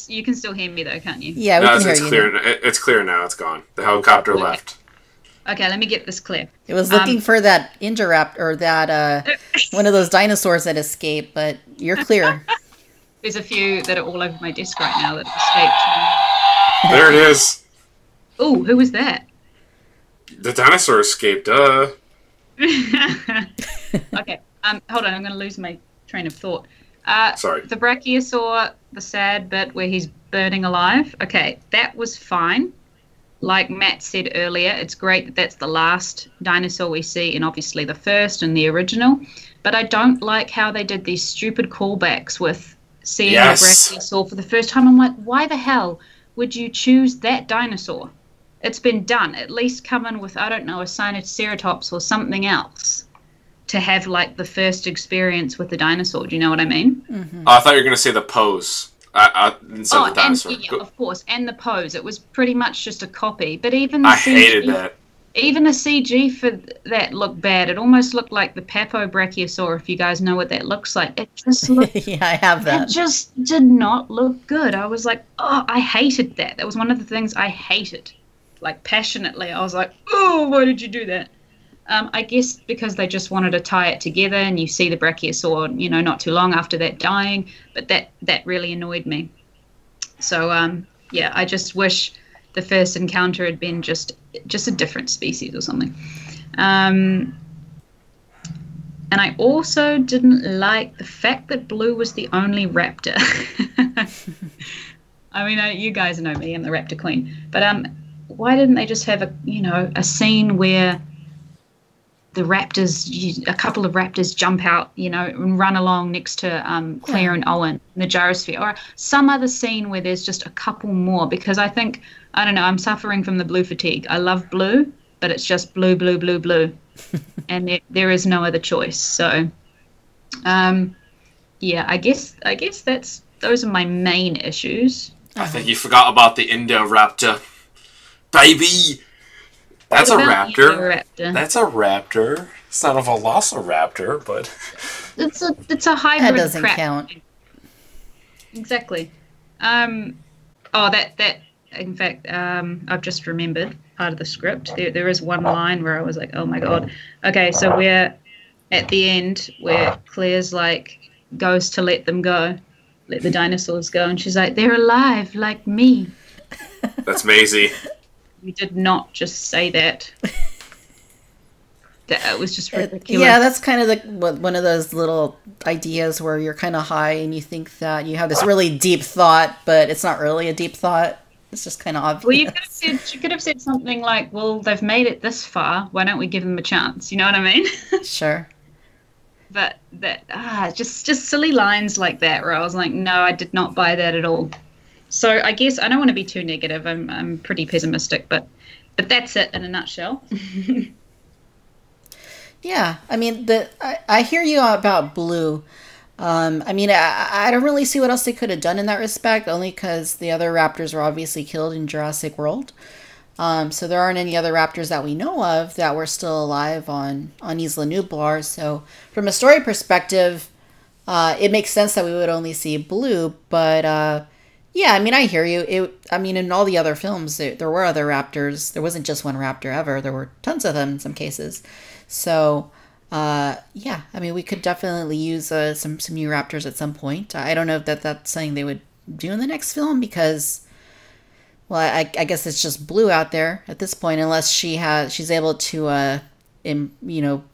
B: You can still hear me though, can't you?
A: Yeah, we can hear
C: it's
A: you.
C: Clear. It's clear now. It's gone. The helicopter left.
B: Okay, let me get this clear.
A: It was looking for that Indoraptor or that one of those dinosaurs that escaped, but you're clear.
B: There's a few that are all over my desk right now that escaped.
C: There it is.
B: Oh, who was that?
C: The dinosaur escaped.
B: Okay. Hold on. I'm going to lose my train of thought.
C: Sorry.
B: The Brachiosaur, the sad bit where he's burning alive. Okay, that was fine. Like Matt said earlier, it's great that that's the last dinosaur we see, and obviously the first and the original. But I don't like how they did these stupid callbacks with seeing the Brachiosaur for the first time. I'm like, why the hell would you choose that dinosaur? It's been done. At least come in with, I don't know, a Sinoceratops or something else to have like the first experience with the dinosaur. Do you know what I mean?
A: Mm-hmm.
C: Oh, I thought you were going to say the pose. Instead of the dinosaur.
B: And, yeah, of course, and the pose. It was pretty much just a copy. But even the
C: I
B: CG,
C: hated that.
B: Even the CG for that looked bad. It almost looked like the Papo Brachiosaur, if you guys know what that looks like. It just looked...
A: Yeah, I have that.
B: It just did not look good. I was like, oh, I hated that. That was one of the things I hated. Like, passionately. I was like, oh, why did you do that? I guess because they just wanted to tie it together, and you see the Brachiosaur, not too long after that dying, but that really annoyed me. So, yeah, I just wish the first encounter had been just a different species or something. And I also didn't like the fact that Blue was the only raptor. I mean, you guys know me, I'm the raptor queen. But why didn't they just have a scene where the raptors, a couple of raptors jump out, and run along next to Claire and Owen in the gyrosphere, or some other scene where there's just a couple more, because I think, I don't know, I'm suffering from the blue fatigue. I love blue, but it's just blue, blue, blue, blue. And there is no other choice. So, yeah, I guess those are my main issues.
C: I think you forgot about the Indoraptor. Baby! That's a raptor. That's a raptor. It's not a velociraptor, but
B: it's a hybrid.
A: That doesn't
B: crap.
A: count.
B: Exactly. That in fact, I've just remembered part of the script. There is one line where I was like, oh my god. Okay, so we're at the end where Claire's like goes to let them go, let the dinosaurs go, and she's like, they're alive like me.
C: That's Maisie.
B: You did not just say that. That was just ridiculous.
A: Yeah, that's kind of one of those little ideas where you're kind of high and you think that you have this really deep thought, but it's not really a deep thought. It's just kind of obvious.
B: Well, you could have said something like, well, they've made it this far. Why don't we give them a chance? You know what I mean?
A: Sure.
B: But just silly lines like that where I was like, no, I did not buy that at all. So I guess I don't want to be too negative. I'm pretty pessimistic, but that's it in a nutshell.
A: Yeah, I mean, I hear you about Blue. I mean, I don't really see what else they could have done in that respect, only because the other raptors were obviously killed in Jurassic World. So there aren't any other raptors that we know of that were still alive on Isla Nublar. So from a story perspective, it makes sense that we would only see Blue, but yeah, I mean, I hear you. In all the other films, there were other raptors. There wasn't just one raptor ever. There were tons of them in some cases. So, yeah, I mean, we could definitely use some new raptors at some point. I don't know if that's something they would do in the next film, because Well, I guess it's just Blue out there at this point, unless she's able to,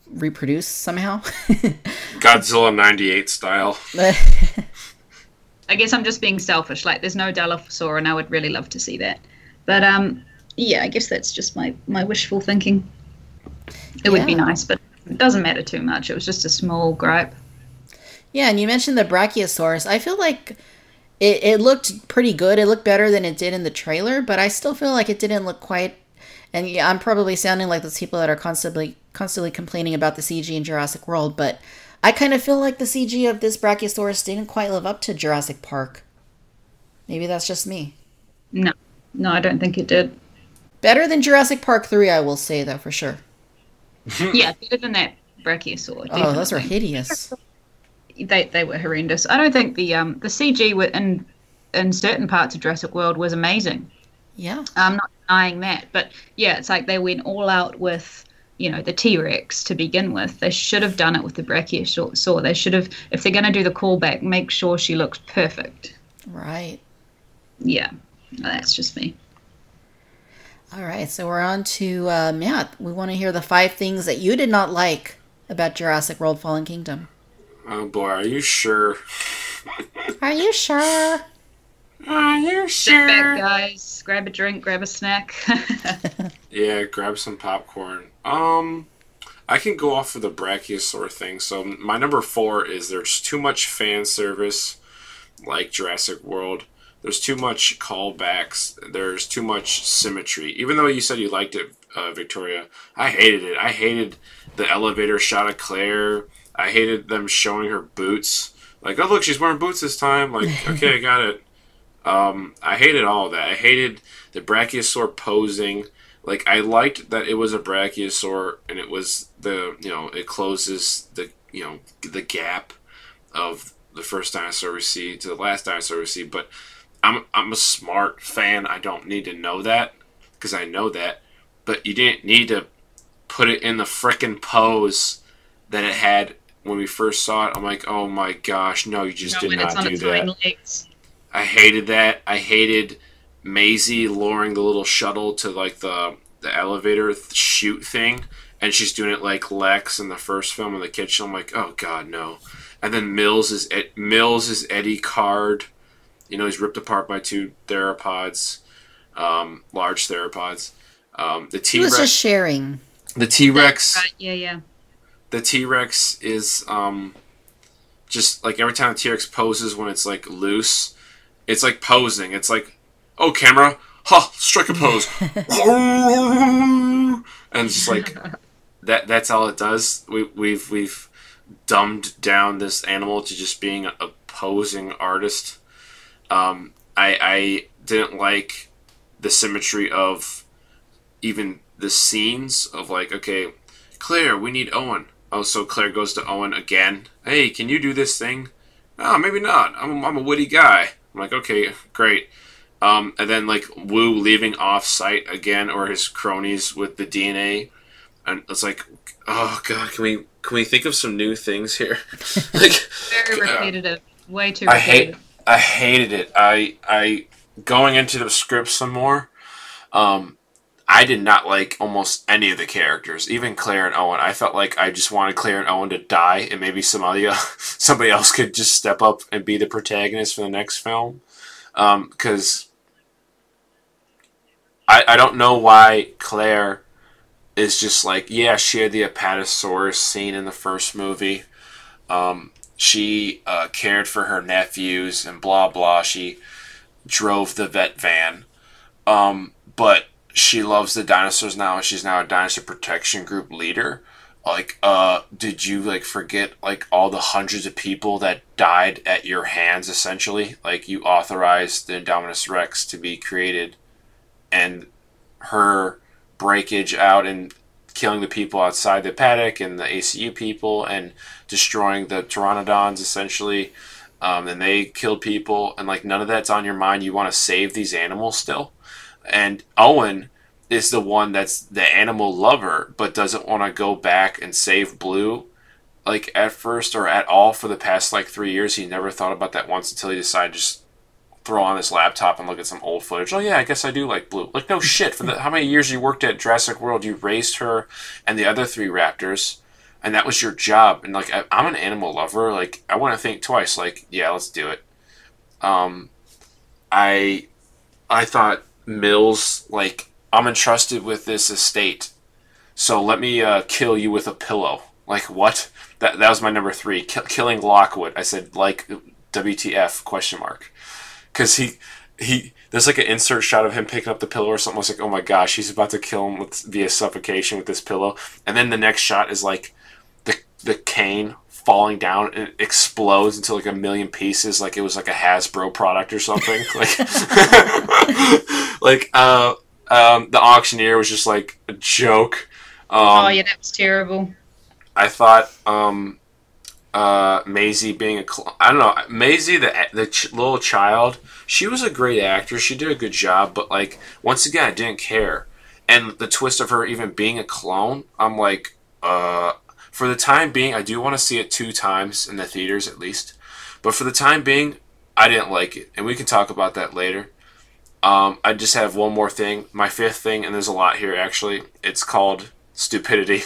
A: reproduce somehow.
C: Godzilla 98 style.
B: I guess I'm just being selfish. Like, there's no Dilophosaur, and I would really love to see that. But yeah, I guess that's just my wishful thinking. It would be nice, but it doesn't matter too much. It was just a small gripe. Yeah,
A: and you mentioned the Brachiosaurus. I feel like it looked pretty good. It looked better than it did in the trailer, but I still feel like it didn't look quite. And yeah, I'm probably sounding like those people that are constantly complaining about the CG in Jurassic World, but I kind of feel like the CG of this Brachiosaurus didn't quite live up to Jurassic Park. Maybe that's just me.
B: No, I don't think it did.
A: Better than Jurassic Park 3, I will say, though, for sure.
B: Yeah, better than that Brachiosaur. Definitely.
A: Oh, those were hideous.
B: They were horrendous. I don't think the CG in certain parts of Jurassic World was amazing.
A: Yeah.
B: I'm not denying that. But yeah, it's like they went all out with, the T-Rex to begin with. They should have done it with the Brachiosaur. They should have, if they're going to do the callback, make sure she looks perfect.
A: Right.
B: Yeah. That's just me.
A: All right, so we're on to Matt. We want to hear the 5 things that you did not like about Jurassic World Fallen Kingdom.
C: Oh boy, are you sure?
A: Are you sure?
C: Are you sure?
B: Sit back, guys. Grab a drink, grab a snack.
C: Yeah, grab some popcorn. I can go off of the Brachiosaur thing. So my number 4 is there's too much fan service, like Jurassic World. There's too much callbacks. There's too much symmetry. Even though you said you liked it, Victoria, I hated it. I hated the elevator shot of Claire. I hated them showing her boots. Like, oh, look, she's wearing boots this time. Like, okay, I got it. I hated all of that. I hated the Brachiosaur posing. Like, I liked that it was a Brachiosaur, and it was it closes the gap of the first dinosaur we see to the last dinosaur we see, but I'm a smart fan. I don't need to know that, because I know that. But you didn't need to put it in the frickin' pose that it had when we first saw it. I'm like, oh my gosh, no, you just did not do that.
B: Legs.
C: I hated that. I hated Maisie luring the little shuttle to like the elevator shoot thing, and she's doing it like Lex in the first film in the kitchen. I'm like, oh god, no. And then Mills is Eddie Card. He's ripped apart by 2 theropods, large theropods. The T-Rex.
A: He was just sharing.
C: The T-Rex.
B: Right. Yeah.
C: The T-Rex is just like every time the T-Rex poses when it's like loose, it's like posing. It's like, oh, camera, strike a pose. And it's just like that's all it does. We've dumbed down this animal to just being a posing artist. I didn't like the symmetry of even the scenes of like, okay, Claire, we need Owen. Oh, so Claire goes to Owen again. Hey, can you do this thing? Oh, maybe not. I'm a witty guy. I'm like, okay, great. And then like Wu leaving off site again, or his cronies with the DNA, and it's like, oh god, can we think of some new things here? Like,
B: very repetitive, way too repetitive.
C: I hated it. I going into the script some more. I did not like almost any of the characters, even Claire and Owen. I felt like I just wanted Claire and Owen to die, and maybe somebody else could just step up and be the protagonist for the next film. Because I don't know why Claire is just like, yeah, she had the Apatosaurus scene in the first movie. She cared for her nephews and blah blah. She drove the vet van. But she loves the dinosaurs now, and she's now a dinosaur protection group leader. Like, did you like forget like all the hundreds of people that died at your hands? Essentially, like you authorized the Indominus Rex to be created, and her breakage out and killing the people outside the paddock and the ACU people and destroying the pteranodons essentially. And they killed people, and like none of that's on your mind. You want to save these animals still. And Owen is the one that's the animal lover, but doesn't want to go back and save Blue, like at first or at all for the past like 3 years. He never thought about that once until he decided just throw on this laptop and look at some old footage. Oh yeah, I guess I do like Blue. Like, no shit. For how many years you worked at Jurassic World, you raised her and the other 3 raptors, and that was your job. And like, I'm an animal lover. Like, I want to think twice. Like, yeah, let's do it. I thought Mills, like, I'm entrusted with this estate, so let me kill you with a pillow. Like, what? That was my number 3. Killing Lockwood. I said, like, WTF, question mark. Because he there's like an insert shot of him picking up the pillow or something. I was like, oh my gosh, he's about to kill him via suffocation with this pillow. And then the next shot is like the cane falling down and it explodes into like a million pieces, like it was like a Hasbro product or something. Like, like the auctioneer was just like a joke.
B: Oh yeah, that was terrible.
C: I thought Maisie being I don't know, Maisie, the little child, she was a great actress. She did a good job, but like, once again, I didn't care. And the twist of her even being a clone, I'm like, for the time being, I do want to see it 2 times in the theaters at least. But for the time being, I didn't like it. And we can talk about that later. I just have one more thing. My 5th thing, and there's a lot here actually. It's called stupidity.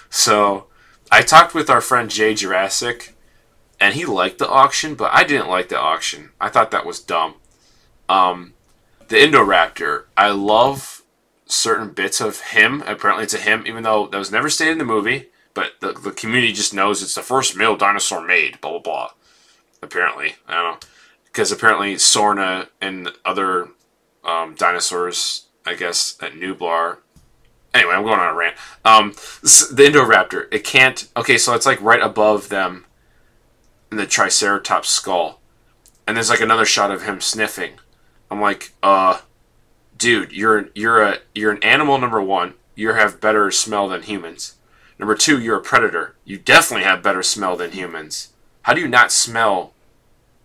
C: So I talked with our friend Jay Jurassic, and he liked the auction, but I didn't like the auction. I thought that was dumb. The Indoraptor, I love certain bits of him. Apparently it's a him, even though that was never stated in the movie. But the community just knows it's the first male dinosaur made, blah, blah, blah. Apparently. I don't know. Because apparently Sorna and other dinosaurs, I guess, at Nublar. Anyway, I'm going on a rant. The Indoraptor, it can't... Okay, so it's like right above them in the Triceratops skull. And there's like another shot of him sniffing. I'm like, dude, you're an animal, number 1. You have better smell than humans. Number 2, you're a predator. You definitely have better smell than humans. How do you not smell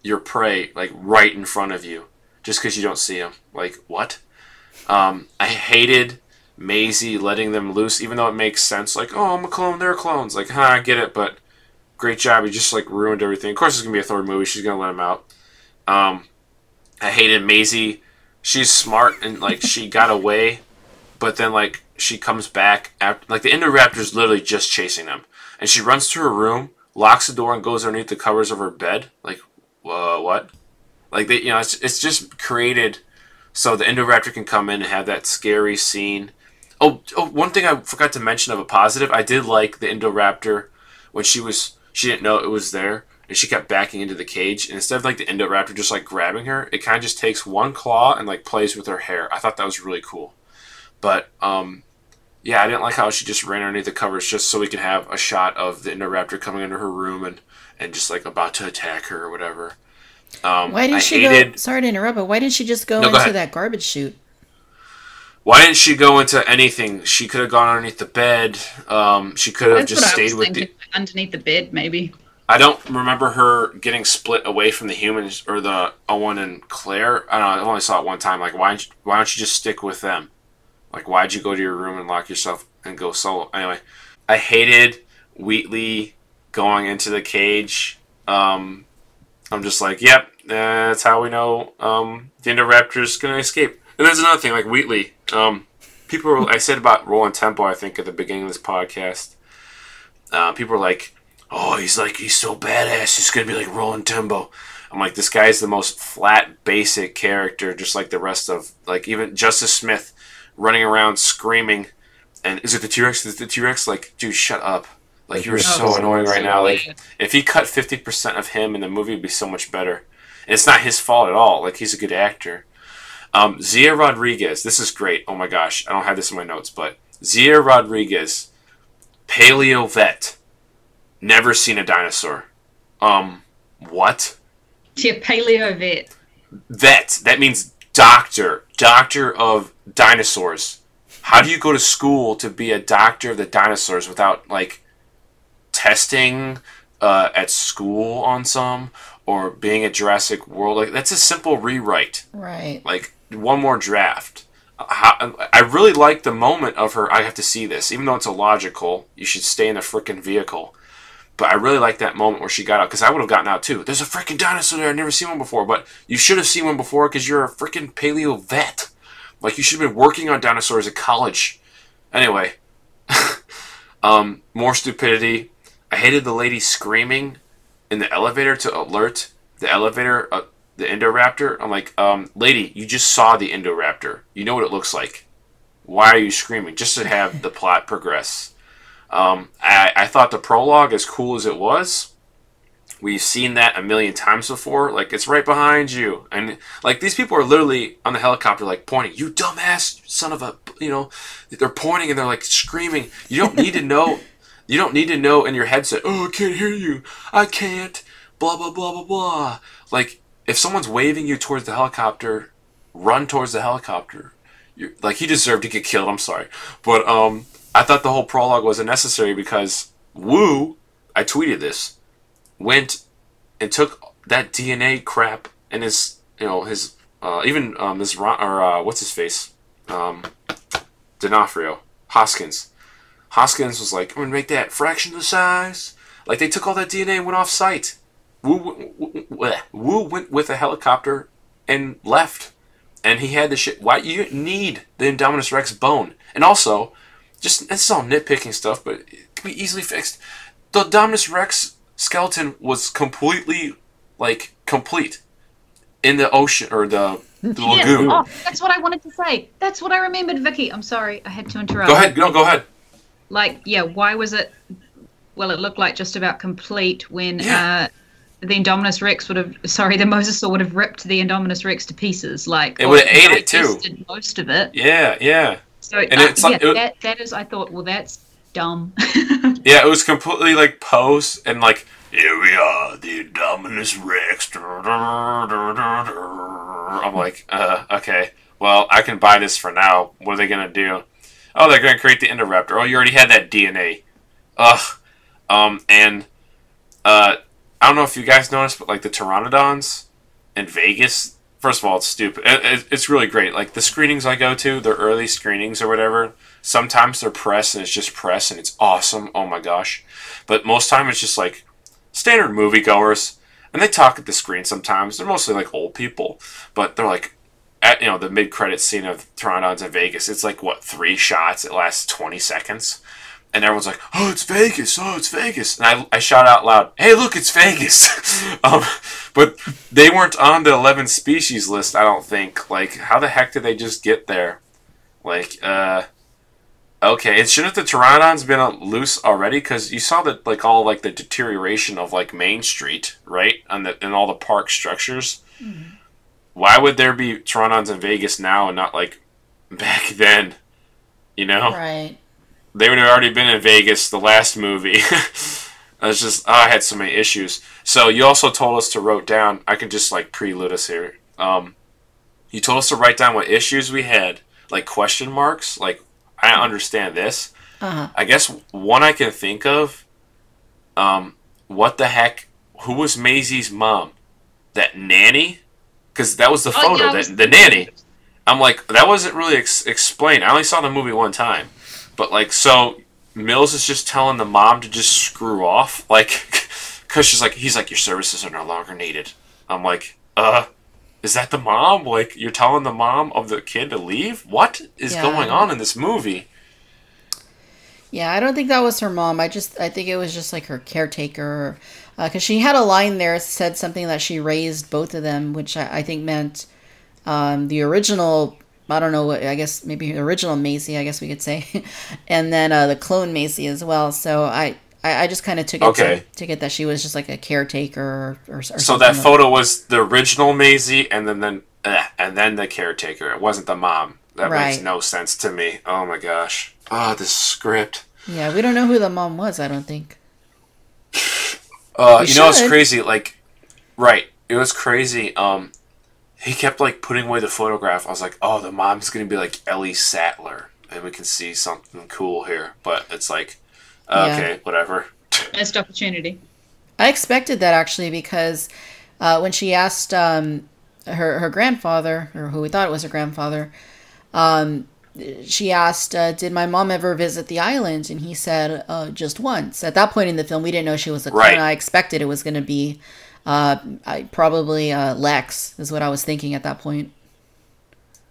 C: your prey, like, right in front of you just because you don't see them? Like, what? I hated Maisie letting them loose, even though it makes sense. Like, oh, I'm a clone, they're clones. Like, I get it, but great job. You just, like, ruined everything. Of course, it's going to be a third movie. She's going to let him out. I hated Maisie. She's smart, and, like, she got away, but then, like, she comes back after, like, the Indoraptor's literally just chasing them, and she runs to her room, locks the door, and goes underneath the covers of her bed. Like, what? Like, they, it's just created so the Indoraptor can come in and have that scary scene. Oh, one thing I forgot to mention of a positive, I did like the Indoraptor when she didn't know it was there, and she kept backing into the cage, and instead of, like, the Indoraptor just, like, grabbing her, it kind of just takes one claw and, like, plays with her hair. I thought that was really cool. But, yeah, I didn't like how she just ran underneath the covers just so we could have a shot of the Indoraptor coming into her room and just, like, about to attack her or whatever.
A: Why didn't she go... Sorry to interrupt, but why didn't she just go into that garbage chute?
C: Why didn't she go into anything? She could have gone underneath the bed. She could have just stayed with the...
B: Underneath the bed, maybe.
C: I don't remember her getting split away from the humans or the Owen and Claire. I don't know. I only saw it one time. Like, why don't you just stick with them? Like, why'd you go to your room and lock yourself and go solo? Anyway, I hated Wheatley going into the cage. I'm just like, yep, that's how we know the Indoraptor's going to escape. And there's another thing, like Wheatley. I said about rolling tempo, I think, at the beginning of this podcast. People were like, oh, he's so badass, he's going to be like rolling tempo. I'm like, this guy's the most flat, basic character, just like the rest of, like, even Justice Smith running around screaming. And is it the T-Rex? Is it the T-Rex? Like, dude, shut up. Like, you're so annoying right now. Like, if he cut 50% of him in the movie, it'd be so much better. And it's not his fault at all. Like, he's a good actor. Zia Rodriguez. This is great. Oh my gosh. I don't have this in my notes, but Zia Rodriguez, paleo vet. Never seen a dinosaur. What?
B: Yeah, paleo vet.
C: Vet. That means doctor. Doctor of dinosaurs. How do you go to school to be a doctor of the dinosaurs without, like, testing at school on some, or being at Jurassic World? Like, that's a simple rewrite.
A: Right. Like,
C: one more draft. I really like the moment of her, I have to see this. Even though it's illogical, you should stay in the frickin' vehicle. But I really like that moment where she got out, because I would have gotten out too. There's a freaking dinosaur there. I've never seen one before. But you should have seen one before because you're a freaking paleo vet. Like, you should have been working on dinosaurs at college. Anyway, more stupidity. I hated the lady screaming in the elevator to alert the elevator, the Indoraptor. I'm like, lady, you just saw the Indoraptor. You know what it looks like. Why are you screaming? Just to have the plot progress. I thought the prologue, as cool as it was, we've seen that a million times before. Like, it's right behind you. And, like, these people are literally on the helicopter, like, pointing. You dumbass son of a, you know, they're pointing and they're, like, screaming. You don't need to know. You don't need to know in your headset, oh, I can't hear you. I can't. Blah, blah, blah, blah, blah. Like, if someone's waving you towards the helicopter, run towards the helicopter. Like, he deserved to get killed. I'm sorry. But, I thought the whole prologue was unnecessary because Wu, I tweeted this, went and took that DNA crap and his, you know, his, what's his face? D'Onofrio. Hoskins. Hoskins was like, I'm going to make that fraction the size. Like, they took all that DNA and went off site. Wu went with a helicopter and left. And he had the shit. Why? You need the Indominus Rex bone. And also, just, this is all nitpicking stuff, but it can be easily fixed. The Indominus Rex skeleton was completely, like, complete in the ocean, or the lagoon.
B: Oh, that's what I wanted to say. That's what I remembered, Vicky. I'm sorry, I had to interrupt.
C: Go ahead. No, go ahead.
B: Like, yeah, why was it... Well, it looked like just about complete when the Indominus Rex would have... Sorry, the Mosasaur would have ripped the Indominus Rex to pieces. Like,
C: it would have ate it, too.
B: Most of it.
C: Yeah, yeah.
B: So, and it's like, that is, I thought, well, that's dumb.
C: Yeah, it was completely, like, posed, and, like, here we are, the Indominus Rex. I'm like, okay. Well, I can buy this for now. What are they going to do? Oh, they're going to create the Indoraptor. Oh, you already had that DNA. Ugh. I don't know if you guys noticed, but, like, the Pteranodons in Vegas... First of all, it's stupid. It's really great. Like, the screenings I go to, the early screenings or whatever, sometimes they're press and it's just press and it's awesome. Oh my gosh. But most time it's just like standard moviegoers. And they talk at the screen sometimes. They're mostly like old people. But they're like, at, you know, the mid-credit scene of Pteranodons in Vegas, it's like, what, 3 shots? It lasts 20 seconds. And everyone's like, oh, it's Vegas. Oh, it's Vegas. And I shout out loud, hey, look, it's Vegas. But they weren't on the 11 species list, I don't think. Like, how the heck did they just get there? Like, okay. And shouldn't the Pteranodons been loose already? Because you saw that, like, all, like, the deterioration of, like, Main Street, right? In all the park structures. Mm-hmm. Why would there be Pteranodons in Vegas now and not, like, back then? You know?
A: Right.
C: They would have already been in Vegas, the last movie. I was just, I had so many issues. So you also told us to write down, I can just like prelude us here. You told us to write down what issues we had, like question marks, like I understand this. Uh-huh. I guess one I can think of, what the heck, who was Maisie's mom? That nanny? Because that was the photo, the nanny. I'm like, that wasn't really explained. I only saw the movie one time. But, like, so Mills is just telling the mom to just screw off? Like, because he's like, your services are no longer needed. I'm like, is that the mom? Like, you're telling the mom of the kid to leave? What is going on in this movie?
A: Yeah, I don't think that was her mom. I think it was just, like, her caretaker. Because she had a line there, said something that she raised both of them, which I think meant the original... I don't know, I guess maybe the original Maisie, I guess we could say. And then the clone Maisie as well. So I just kind of took it to get that she was just like a caretaker or something.
C: So that photo was the original Maisie and then the caretaker. It wasn't the mom. That makes no sense to me. Oh my gosh. This script.
A: Yeah, we don't know who the mom was, I don't think.
C: Know, it's crazy. Like, right. It was crazy. He kept, like, putting away the photograph. I was like, oh, the mom's going to be like Ellie Sattler. And we can see something cool here. But it's like, okay, whatever.
B: Missed opportunity.
A: I expected that, actually, because when she asked her grandfather, or who we thought was her grandfather, she asked, did my mom ever visit the island? And he said, just once. At that point in the film, we didn't know she was a clone.
C: Right.
A: I expected it was going to be probably Lex, is what I was thinking at that point.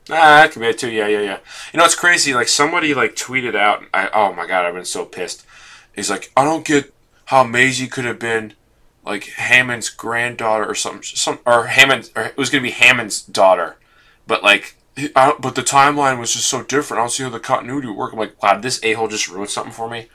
C: That could be it too. Yeah. You know, it's crazy. Like, somebody, like, tweeted out, oh my god, I've been so pissed. He's like, I don't get how Maisie could have been, like, Hammond's granddaughter or something, or it was going to be Hammond's daughter. But, like, but the timeline was just so different. I don't see how the continuity would work. I'm like, wow, this a-hole just ruined something for me.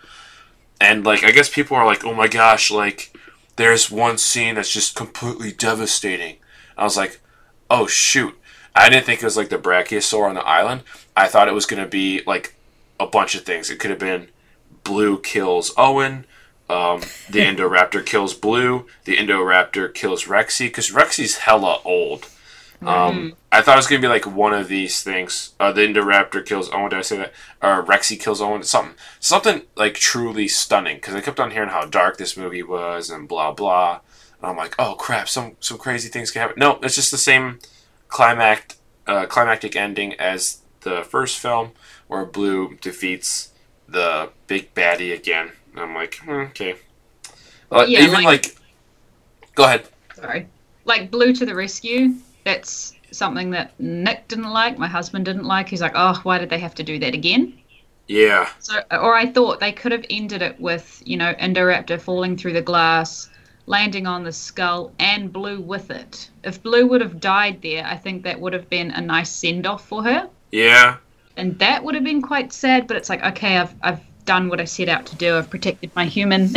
C: And, like, I guess people are like, oh my gosh, like, there's one scene that's just completely devastating. I was like, oh shoot. I didn't think it was like the Brachiosaur on the island. I thought it was going to be like a bunch of things. It could have been Blue kills Owen, the Indoraptor kills Blue, the Indoraptor kills Rexy, because Rexy's hella old. I thought it was going to be like one of these things. The Indoraptor kills Owen, did I say that? Or Rexy kills Owen, something like truly stunning, because I kept on hearing how dark this movie was and blah blah. And I'm like, oh crap, some crazy things can happen. No, it's just the same climactic ending as the first film, where Blue defeats the big baddie again. And I'm like, okay.
B: Yeah,
C: even like, go ahead.
B: Sorry. Like, Blue to the rescue, that's something that Nick didn't like, my husband didn't like. He's like, oh, why did they have to do that again?
C: Yeah.
B: So, or I thought they could have ended it with, you know, Indoraptor falling through the glass, landing on the skull, and Blue with it. If Blue would have died there, I think that would have been a nice send-off for her.
C: Yeah.
B: And that would have been quite sad, but it's like, okay, I've done what I set out to do. I've protected my human.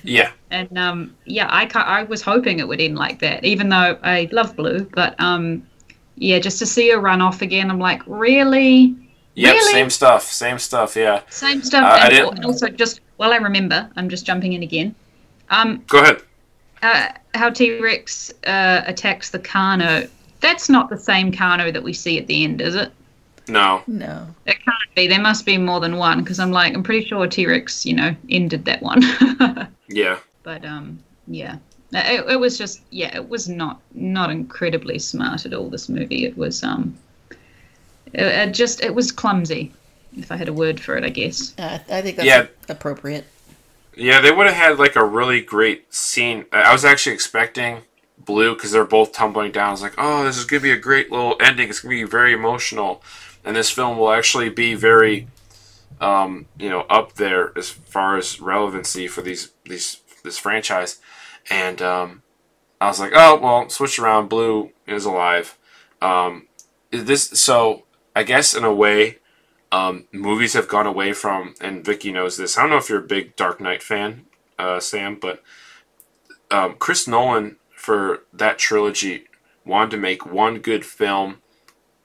C: Yeah.
B: And I was hoping it would end like that, even though I love Blue. But just to see her run off again, I'm like, really?
C: Yep,
B: really?
C: Same stuff, yeah.
B: Same stuff. And also, just while I remember, I'm just jumping in again.
C: Go ahead.
B: How T-Rex attacks the Carno. That's not the same Carno that we see at the end, is it?
C: No.
B: It can't be. There must be more than one, because I'm pretty sure T-Rex, ended that one.
C: Yeah.
B: But, yeah. It was just, it was not incredibly smart at all, this movie. It was, it was clumsy, if I had a word for it, I guess.
A: I think that's appropriate.
C: Yeah, they would have had, like, a really great scene. I was actually expecting Blue, because they're both tumbling down. I was like, oh, this is going to be a great little ending. It's going to be very emotional. And this film will actually be very, up there as far as relevancy for this franchise. And I was like, oh, well, switch around. Blue is alive. So I guess in a way, movies have gone away from, and Vicky knows this. I don't know if you're a big Dark Knight fan, Sam, but Chris Nolan, for that trilogy, wanted to make one good film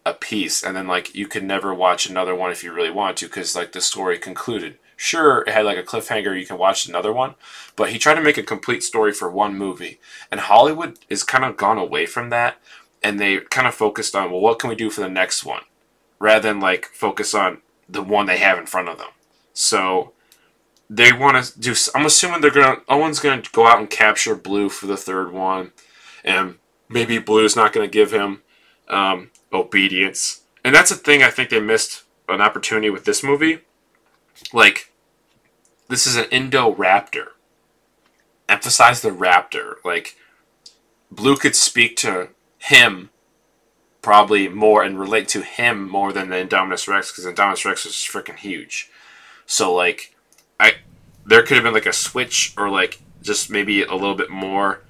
C: a piece, and then, like, you could never watch another one if you really want to, because, like, the story concluded. Sure, it had, like, a cliffhanger, you can watch another one, but he tried to make a complete story for one movie, and Hollywood has kind of gone away from that, and they kind of focused on, well, what can we do for the next one, rather than, like, focus on the one they have in front of them. So they want to do, I'm assuming Owen's going to go out and capture Blue for the third one, and maybe Blue's not going to give him obedience. And that's a thing I think they missed an opportunity with this movie. Like, this is an Indoraptor. Emphasize the raptor. Like, Blue could speak to him probably more and relate to him more than the Indominus Rex, because Indominus Rex is freaking huge. So, like, there could have been, like, a switch, or, like, just maybe a little bit more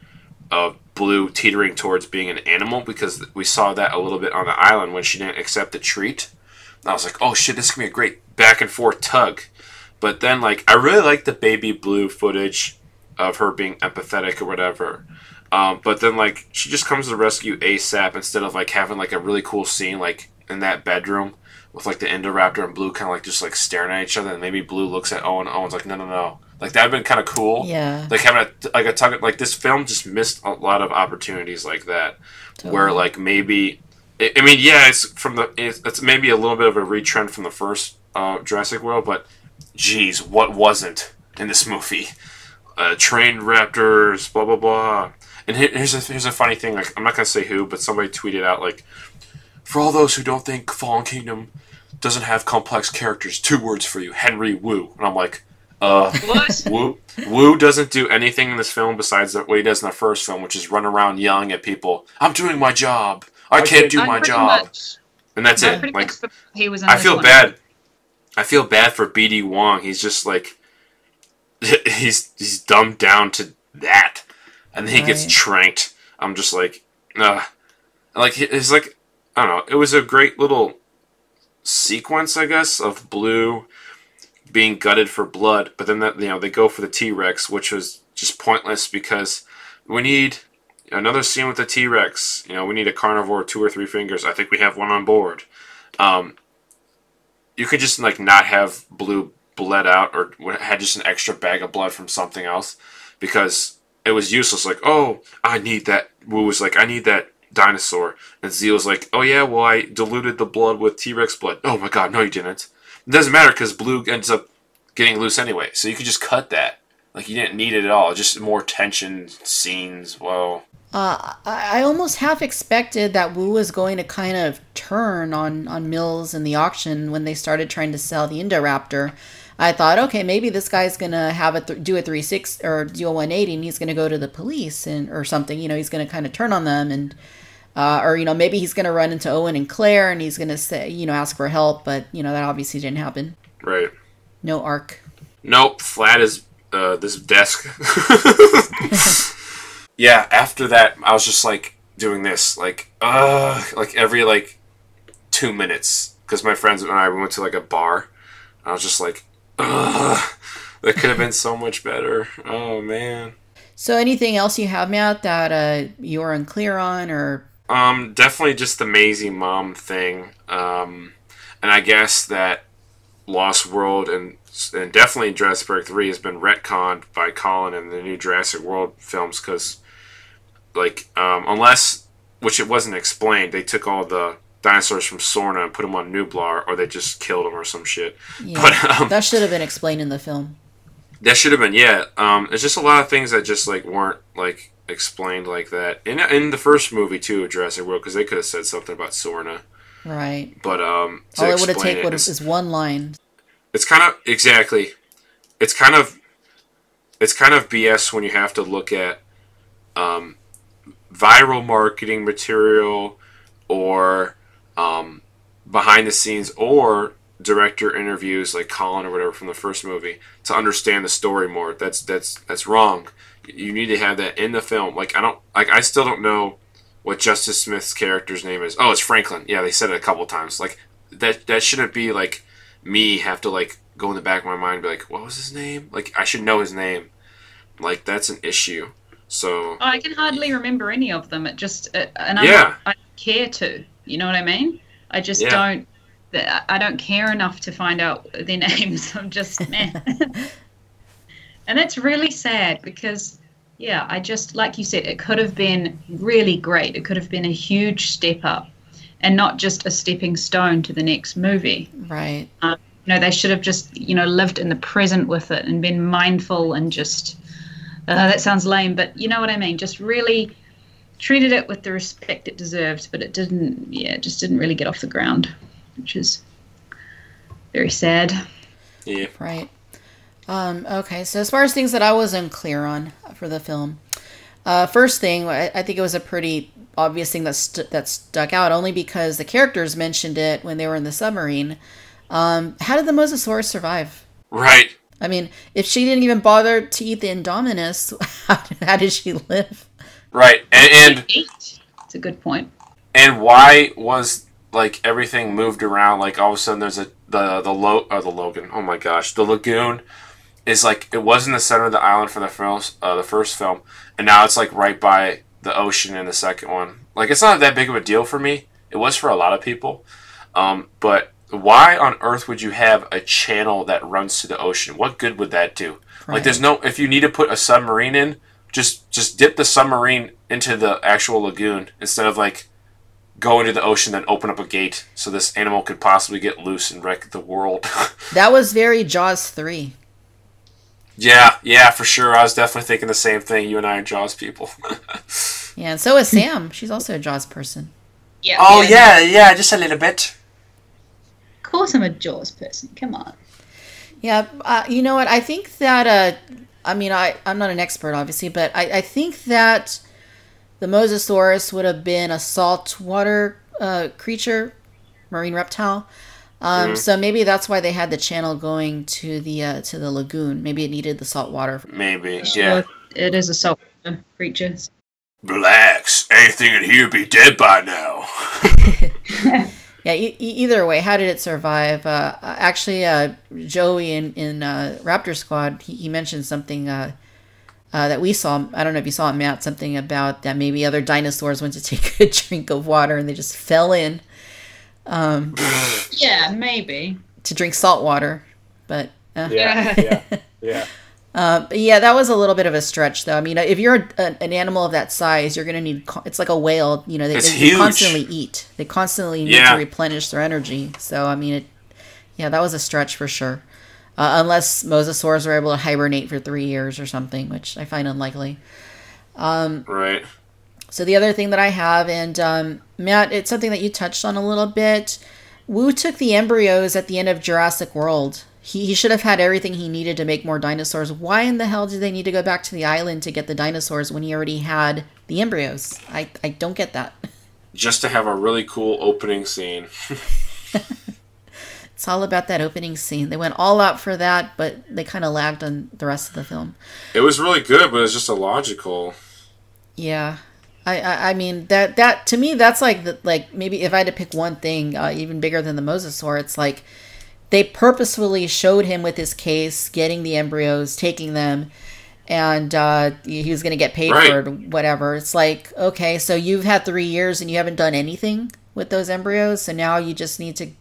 C: of Blue teetering towards being an animal, because we saw that a little bit on the island when she didn't accept the treat. And I was like, oh shit, this can be a great back and forth tug. But then, like, I really like the baby Blue footage of her being empathetic or whatever. But then, like, she just comes to the rescue ASAP, instead of, like, having, like, a really cool scene, like, in that bedroom with, like, the Indoraptor and Blue kind of, like, just, like, staring at each other, and maybe Blue looks at Owen, Owen's like, no. Like, that would have been kind of cool.
A: Yeah.
C: Like, having a tug, like, this film just missed a lot of opportunities like that, where, like, maybe, it's maybe a little bit of a retrend from the first Jurassic World, but, geez, what wasn't in this movie? Trained raptors, blah, blah, blah. And here's a funny thing, like, I'm not going to say who, but somebody tweeted out, like, for all those who don't think Fallen Kingdom doesn't have complex characters. 2 words for you, Henry Wu. And I'm like,
B: What?
C: Wu doesn't do anything in this film besides what he does in the first film, which is run around yelling at people. I'm doing my job. I can't do my job. And that's it. Like,
B: he was in
C: I feel bad. I feel bad for BD Wong. He's just like, he's dumbed down to that, and then he gets tranked. I'm just like, like it's like, I don't know. It was a great little sequence, I guess, of Blue being gutted for blood, but then that, they go for the T-Rex, which was just pointless because we need another scene with the T-Rex. We need a carnivore 2 or 3 fingers. I think we have one on board. You could just like not have Blue bled out or had just an extra bag of blood from something else because it was useless. Like, oh, I need that. Wu was like, I need that dinosaur. And Z was like, oh yeah, well I diluted the blood with T-Rex blood. Oh my god, no you didn't. It doesn't matter because Blue ends up getting loose anyway. So you could just cut that. Like you didn't need it at all. Just more tension scenes. Whoa.
A: I almost half expected that Wu was going to kind of turn on Mills in the auction when they started trying to sell the Indoraptor. I thought, okay, maybe this guy's going to have do a 360 or do a 180 and he's going to go to the police or something. He's going to kind of turn on them and, or maybe he's going to run into Owen and Claire and he's going to say, ask for help. But, that obviously didn't happen.
C: Right.
A: No arc.
C: Nope. Flat as this desk. Yeah, after that, I was just, like, doing this, like every, 2 minutes. Because my friends and I, we went to, a bar. I was just like, ugh, that could have been so much better. Oh, man.
A: So anything else you have, Matt, that you were unclear on, or?
C: Definitely just the Maisie mom thing. And I guess that Lost World and definitely Jurassic Park 3 has been retconned by Colin in the new Jurassic World films, because unless, which it wasn't explained, they took all the dinosaurs from Sorna and put them on Nublar, or they just killed them or some shit.
A: Yeah, but that should have been explained in the film.
C: That should have been, yeah. There's just a lot of things that just weren't explained like that in the first movie too of Jurassic World, because they could have said something about Sorna.
A: Right.
C: But
A: all it would have taken is one line.
C: It's kind of exactly. It's kind of BS when you have to look at viral marketing material or behind the scenes or director interviews like Colin or whatever from the first movie to understand the story more. That's wrong. You need to have that in the film. I still don't know what Justice Smith's character's name is. Oh, it's Franklin. Yeah, they said it a couple times. That shouldn't be me have to go in the back of my mind and be like, what was his name? I should know his name. That's an issue. So
B: I can hardly remember any of them. It just I don't care to. You know what I mean? I just don't. I don't care enough to find out their names. I'm just meh. And that's really sad because, I just, like you said, it could have been really great. It could have been a huge step up and not just a stepping stone to the next movie.
A: Right.
B: They should have just, lived in the present with it and been mindful and just, that sounds lame, but you know what I mean? Just really treated it with the respect it deserved, but it didn't, it just didn't really get off the ground, which is very sad.
C: Yeah.
A: Right. Okay, so as far as things that I was unclear on for the film, first thing, I think it was a pretty obvious thing that stuck out, only because the characters mentioned it when they were in the submarine. How did the Mosasaurus survive?
C: Right.
A: I mean, if she didn't even bother to eat the Indominus, how did she live?
C: Right, and
B: it's a good point.
C: And why was everything moved around? All of a sudden, there's the Logan. Oh my gosh, the lagoon is it was in the center of the island for the first film, and now it's right by the ocean in the second one. It's not that big of a deal for me. It was for a lot of people, but why on earth would you have a channel that runs to the ocean? What good would that do? Right. There's no. If you need to put a submarine in, just dip the submarine into the actual lagoon instead of go into the ocean, then open up a gate so this animal could possibly get loose and wreck the world.
A: That was very Jaws 3.
C: Yeah, for sure. I was definitely thinking the same thing. You and I are Jaws people.
A: Yeah, and so is Sam. She's also a Jaws person.
B: Yeah.
C: Oh, yeah, just a little bit.
B: Of course I'm a Jaws person. Come on.
A: Yeah, you know what? I think that, I'm not an expert, obviously, but I think that the Mosasaurus would have been a saltwater creature, marine reptile. So maybe that's why they had the channel going to the lagoon. Maybe it needed the salt water.
C: Maybe, yeah.
B: It is a saltwater creature.
C: Relax. Anything in here be dead by now.
A: Yeah, either way, how did it survive? Actually, Joey in Raptor Squad, he mentioned something that we saw. I don't know if you saw it, Matt, something about that maybe other dinosaurs went to take a drink of water and they just fell in.
B: Yeah, maybe.
A: To drink salt water. But
D: Yeah.
A: but yeah, that was a little bit of a stretch, though. I mean, if you're an animal of that size, you're going to need... It's like a whale. You know, they constantly eat. They constantly need to replenish their energy. So, I mean, that was a stretch for sure. Unless mosasaurs were able to hibernate for 3 years or something, which I find unlikely.
C: Right.
A: So the other thing that I have, and Matt, it's something that you touched on a little bit. Wu took the embryos at the end of Jurassic World. He should have had everything he needed to make more dinosaurs. Why in the hell did they need to go back to the island to get the dinosaurs when he already had the embryos? I don't get that.
C: Just to have a really cool opening scene.
A: It's all about that opening scene. They went all out for that, but they kind of lagged on the rest of the film.
C: It was really good, but it's just illogical.
A: Yeah. I mean, that to me, that's like maybe if I had to pick one thing even bigger than the mosasaur, it's like they purposefully showed him with his case, getting the embryos, taking them, and he was going to get paid for it, whatever. It's like, okay, so you've had 3 years and you haven't done anything with those embryos, so now you just need to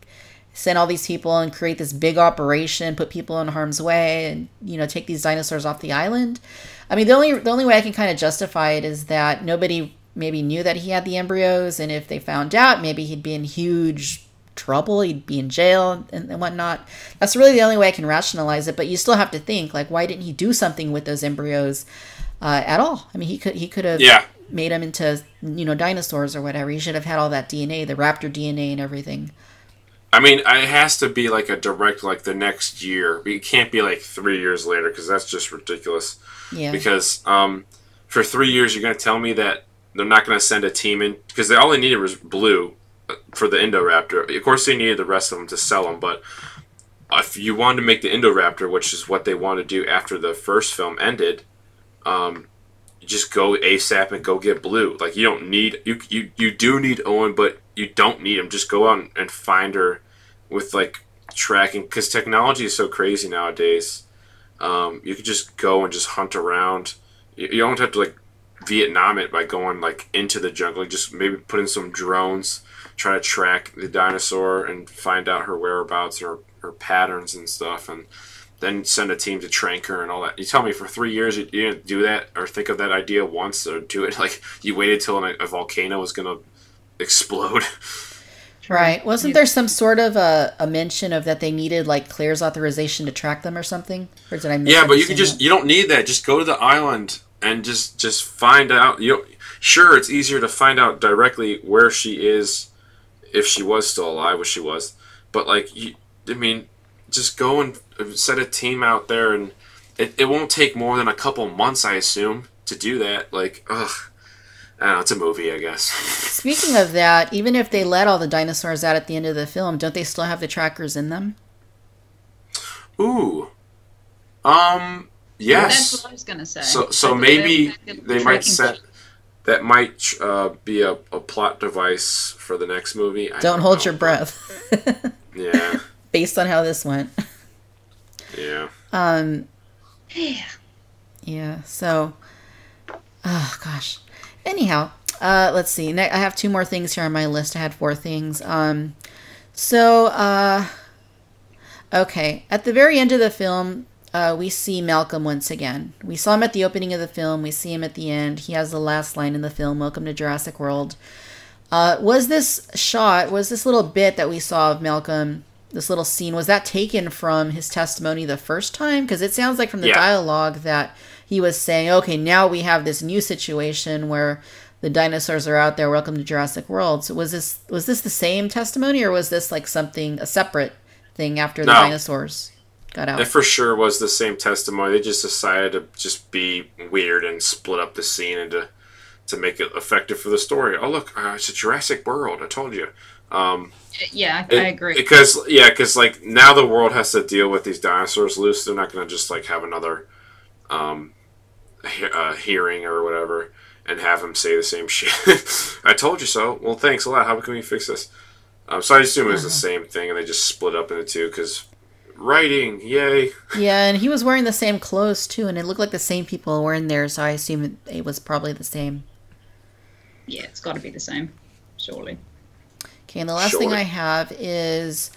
A: send all these people and create this big operation, put people in harm's way, and, you know, take these dinosaurs off the island. I mean, the only way I can kind of justify it is that nobody maybe knew that he had the embryos, and if they found out, maybe he'd be in huge trouble, he'd be in jail and whatnot. That's really the only way I can rationalize it, but you still have to think, like, why didn't he do something with those embryos at all? I mean, he could have made them into, you know, dinosaurs or whatever. He should have had all that DNA, the raptor DNA and everything.
C: I mean, it has to be like a direct, like the next year. It can't be like 3 years later, because that's just ridiculous.
A: Yeah.
C: Because for 3 years, you're going to tell me that they're not going to send a team in, because all they needed was Blue for the Indoraptor. Of course, they needed the rest of them to sell them, but if you wanted to make the Indoraptor, which is what they wanted to do after the first film ended, you just go ASAP and go get Blue. Like, you don't need... You do need Owen, but you don't need him. Just go out and find her with, like, tracking, because technology is so crazy nowadays. You could just go and just hunt around. You don't have to, like, Vietnam it by going, like, into the jungle. Just maybe put in some drones, try to track the dinosaur and find out her whereabouts or her patterns and stuff, and then send a team to trank her and all that. You tell me for 3 years you didn't do that or think of that idea once or do it? Like, you waited till a volcano was going to explode.
A: Right. Wasn't there some sort of a mention of that they needed, like, Claire's authorization to track them or something? Or did I miss
C: but you can just... You don't need that. Just go to the island and just find out. Sure, it's easier to find out directly where she is if she was still alive, which she was. But, like, just go and set a team out there, and it won't take more than a couple months, I assume, to do that. Like, ugh. I don't know, it's a movie, I guess.
A: Speaking of that, even if they let all the dinosaurs out at the end of the film, don't they still have the trackers in them?
C: Ooh. Yes.
B: That's what I was going to say.
C: So maybe they might set... That might be a plot device for the next movie.
A: Don't hold your breath.
C: Yeah.
A: Based on how this went.
C: Yeah.
A: Yeah, so... Oh, gosh. Anyhow, let's see. I have 2 more things here on my list. I had 4 things. Okay. At the very end of the film, we see Malcolm once again. We saw him at the opening of the film. We see him at the end. He has the last line in the film, "Welcome to Jurassic World." Was this little bit that we saw of Malcolm, this little scene, was that taken from his testimony the first time? Because it sounds like from the dialogue that he was saying, okay, now we have this new situation where the dinosaurs are out there. Welcome to Jurassic World. So was this the same testimony, or was this like a separate thing after the dinosaurs got out.
C: It for sure was the same testimony. They just decided to just be weird and split up the scene into to make it effective for the story. Oh look, it's a Jurassic World. I told you.
B: I agree.
C: Because like now the world has to deal with these dinosaurs loose. They're not going to just like have another hearing or whatever and have him say the same shit. I told you so. Well, thanks a lot. How can we fix this? So I assume it was the same thing, and they just split up into two because writing, yay.
A: Yeah, and he was wearing the same clothes too, and it looked like the same people were in there. So I assume it was probably the same.
B: Yeah, it's got to be the same, surely.
A: Okay, and the last thing I have is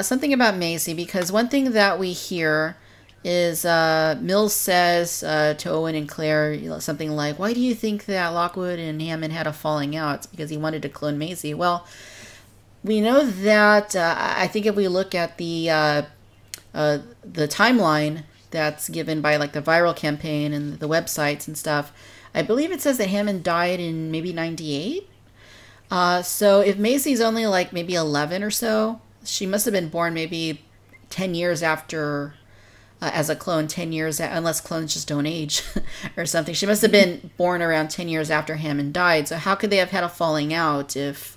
A: something about Maisie, because one thing that we hear is Mills says to Owen and Claire something like, why do you think that Lockwood and Hammond had a falling out? It's because he wanted to clone Maisie. Well, we know that, I think if we look at the timeline that's given by like the viral campaign and the websites and stuff, I believe it says that Hammond died in maybe 98. So if Maisie's only like maybe 11 or so, she must have been born maybe 10 years after, as a clone, 10 years, unless clones just don't age or something. She must have been born around 10 years after Hammond died. So how could they have had a falling out if,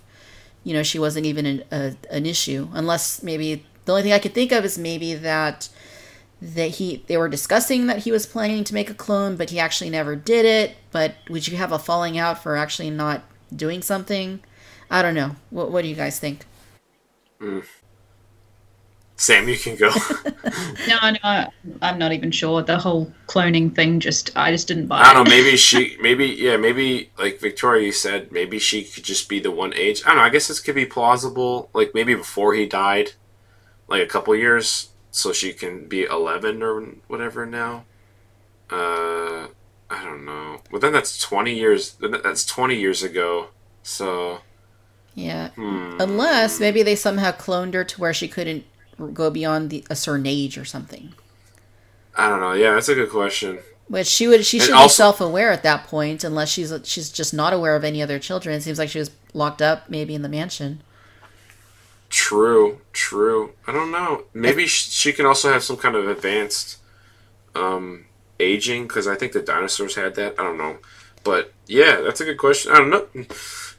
A: she wasn't even an issue? Unless maybe, the only thing I could think of is maybe that they were discussing that he was planning to make a clone, but he actually never did it. But would you have a falling out for actually not doing something? I don't know. What do you guys think?
C: Sam, you can go.
B: No, I'm not even sure. The whole cloning thing, I just didn't buy it.
C: I don't know, maybe like Victoria, you said, maybe she could just be the one age. I don't know, I guess this could be plausible. Like maybe before he died, like a couple years, so she can be 11 or whatever now. I don't know. But then that's 20 years. That's 20 years ago. So.
A: Yeah. Unless maybe they somehow cloned her to where she couldn't go beyond a certain age or something.
C: I don't know. Yeah, that's a good question.
A: Which she should be self-aware at that point, unless she's just not aware of any other children. It seems like she was locked up maybe in the mansion.
C: True. I don't know. Maybe she can also have some kind of advanced aging, because I think the dinosaurs had that. I don't know. But yeah, that's a good question. I don't know.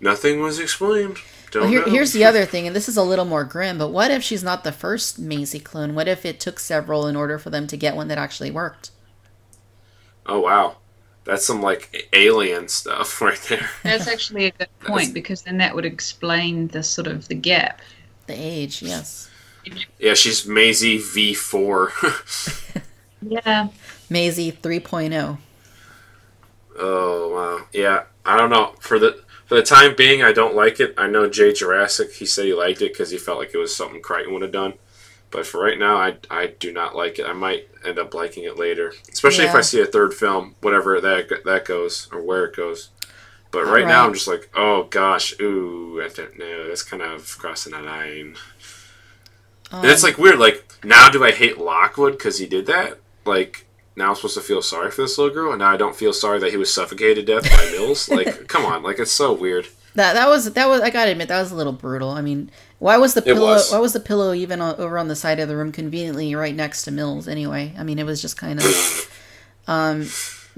C: Nothing was explained.
A: Here's the other thing, and this is a little more grim, but what if she's not the first Maisie clone? What if it took several in order for them to get one that actually worked?
C: Oh, wow. That's some, like, alien stuff right there.
B: That's actually a good point, because then that would explain the gap.
A: The age, yes.
C: Yeah, she's Maisie V4.
B: Yeah.
A: Maisie 3.0.
C: Oh, wow. Yeah, I don't know. For the time being, I don't like it. I know Jay Jurassic, he said he liked it because he felt like it was something Crichton would have done. But for right now, I do not like it. I might end up liking it later. Especially if I see a third film, whatever that goes, or where it goes. But right now, I'm just like, oh gosh, ooh, I don't know. That's kind of crossing a line. And it's like weird, like, now do I hate Lockwood because he did that? Like, now I'm supposed to feel sorry for this little girl, and now I don't feel sorry that he was suffocated to death by Mills. Like, come on, like, it's so weird.
A: That was I gotta admit, that was a little brutal. I mean, why was the pillow even over on the side of the room, conveniently right next to Mills anyway? I mean, it was just kind of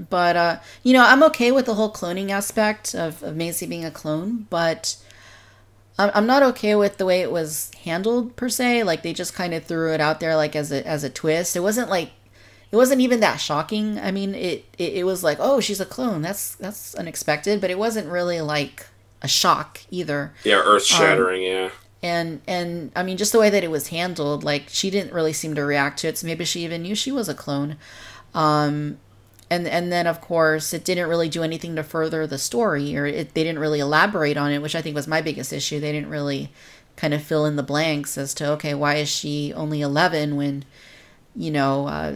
A: but I'm okay with the whole cloning aspect of Maisie being a clone, but I'm not okay with the way it was handled per se. Like, they just kind of threw it out there like as a twist. It wasn't even that shocking. I mean, it was like, oh, she's a clone. That's unexpected, but it wasn't really like a shock either.
C: Yeah, earth-shattering, yeah.
A: And I mean, just the way that it was handled, like, she didn't really seem to react to it, so maybe she even knew she was a clone. And then, of course, it didn't really do anything to further the story, or they didn't really elaborate on it, which I think was my biggest issue. They didn't really kind of fill in the blanks as to, okay, why is she only 11 when,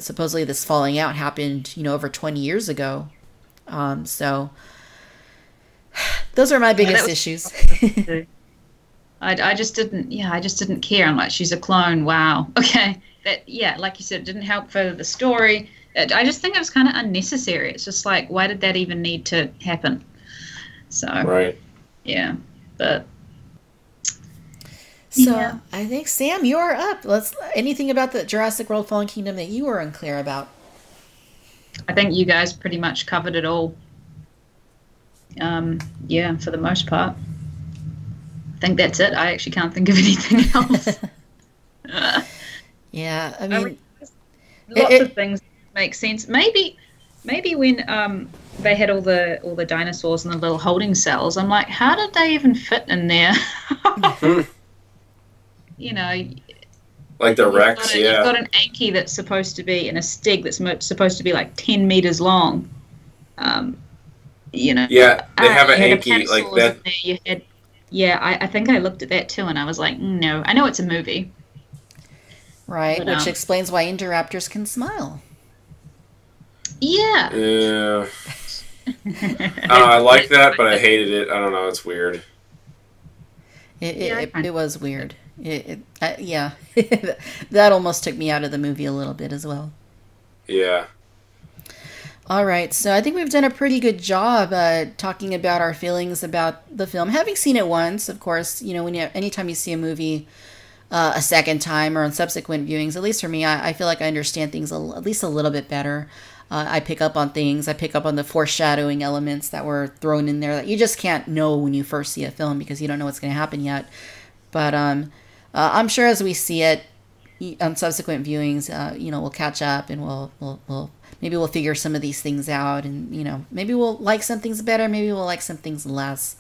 A: supposedly this falling out happened, over 20 years ago. So those are my biggest issues.
B: I just didn't care. I'm like, she's a clone. Wow. Okay. Like you said, it didn't help further the story. I just think it was kind of unnecessary. It's just like, why did that even need to happen? So,
C: right.
B: Yeah. But
A: So
B: Yeah.
A: I think, Sam, you are up. Anything about the Jurassic World Fallen Kingdom that you were unclear about?
B: I think you guys pretty much covered it all. Yeah, for the most part. I think that's it. I actually can't think of anything else.
A: Yeah, I
B: I
A: mean,
B: mean, lots of things make sense. Maybe when they had all the dinosaurs in the little holding cells, I'm like, how did they even fit in there? You know,
C: Like the Rex,
B: you've
C: yeah.
B: got an Anki that's supposed to be in a steg that's supposed to be like 10 meters long. You know,
C: Yeah, they have an
B: you had
C: Anki like
B: apatosaurs
C: that.
B: in there, you had, yeah, I think I looked at that too, and I was like, no, I know it's a movie,
A: right,
B: but,
A: which explains why Indoraptors can smile.
B: yeah.
C: Yeah. I like that, but I hated it. I don't know. It's weird.
A: It was weird. Yeah, that almost took me out of the movie a little bit as well.
C: Yeah.
A: All right, so I think we've done a pretty good job talking about our feelings about the film. Having seen it once, of course, you know, anytime you see a movie a second time or on subsequent viewings, at least for me, I feel like I understand things at least a little bit better. I pick up on things. I pick up on the foreshadowing elements that were thrown in there that you just can't know when you first see a film because you don't know what's going to happen yet. But I'm sure as we see it on subsequent viewings, you know, we'll catch up and maybe we'll figure some of these things out, and you know, maybe we'll like some things better, maybe we'll like some things less.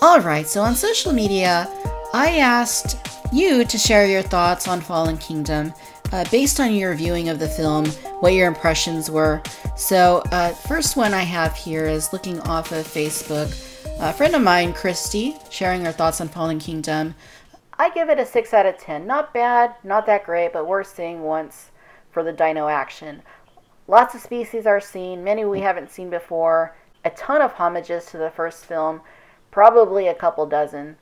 A: All right, so on social media, I asked you to share your thoughts on Fallen Kingdom based on your viewing of the film, what your impressions were. So first one I have here is looking off of Facebook. A friend of mine, Christy, sharing her thoughts on Fallen Kingdom. I give it a 6 out of 10. Not bad, not that great, but worth seeing once for the dino action. Lots of species are seen, many we haven't seen before, a ton of homages to the first film, probably a couple dozen.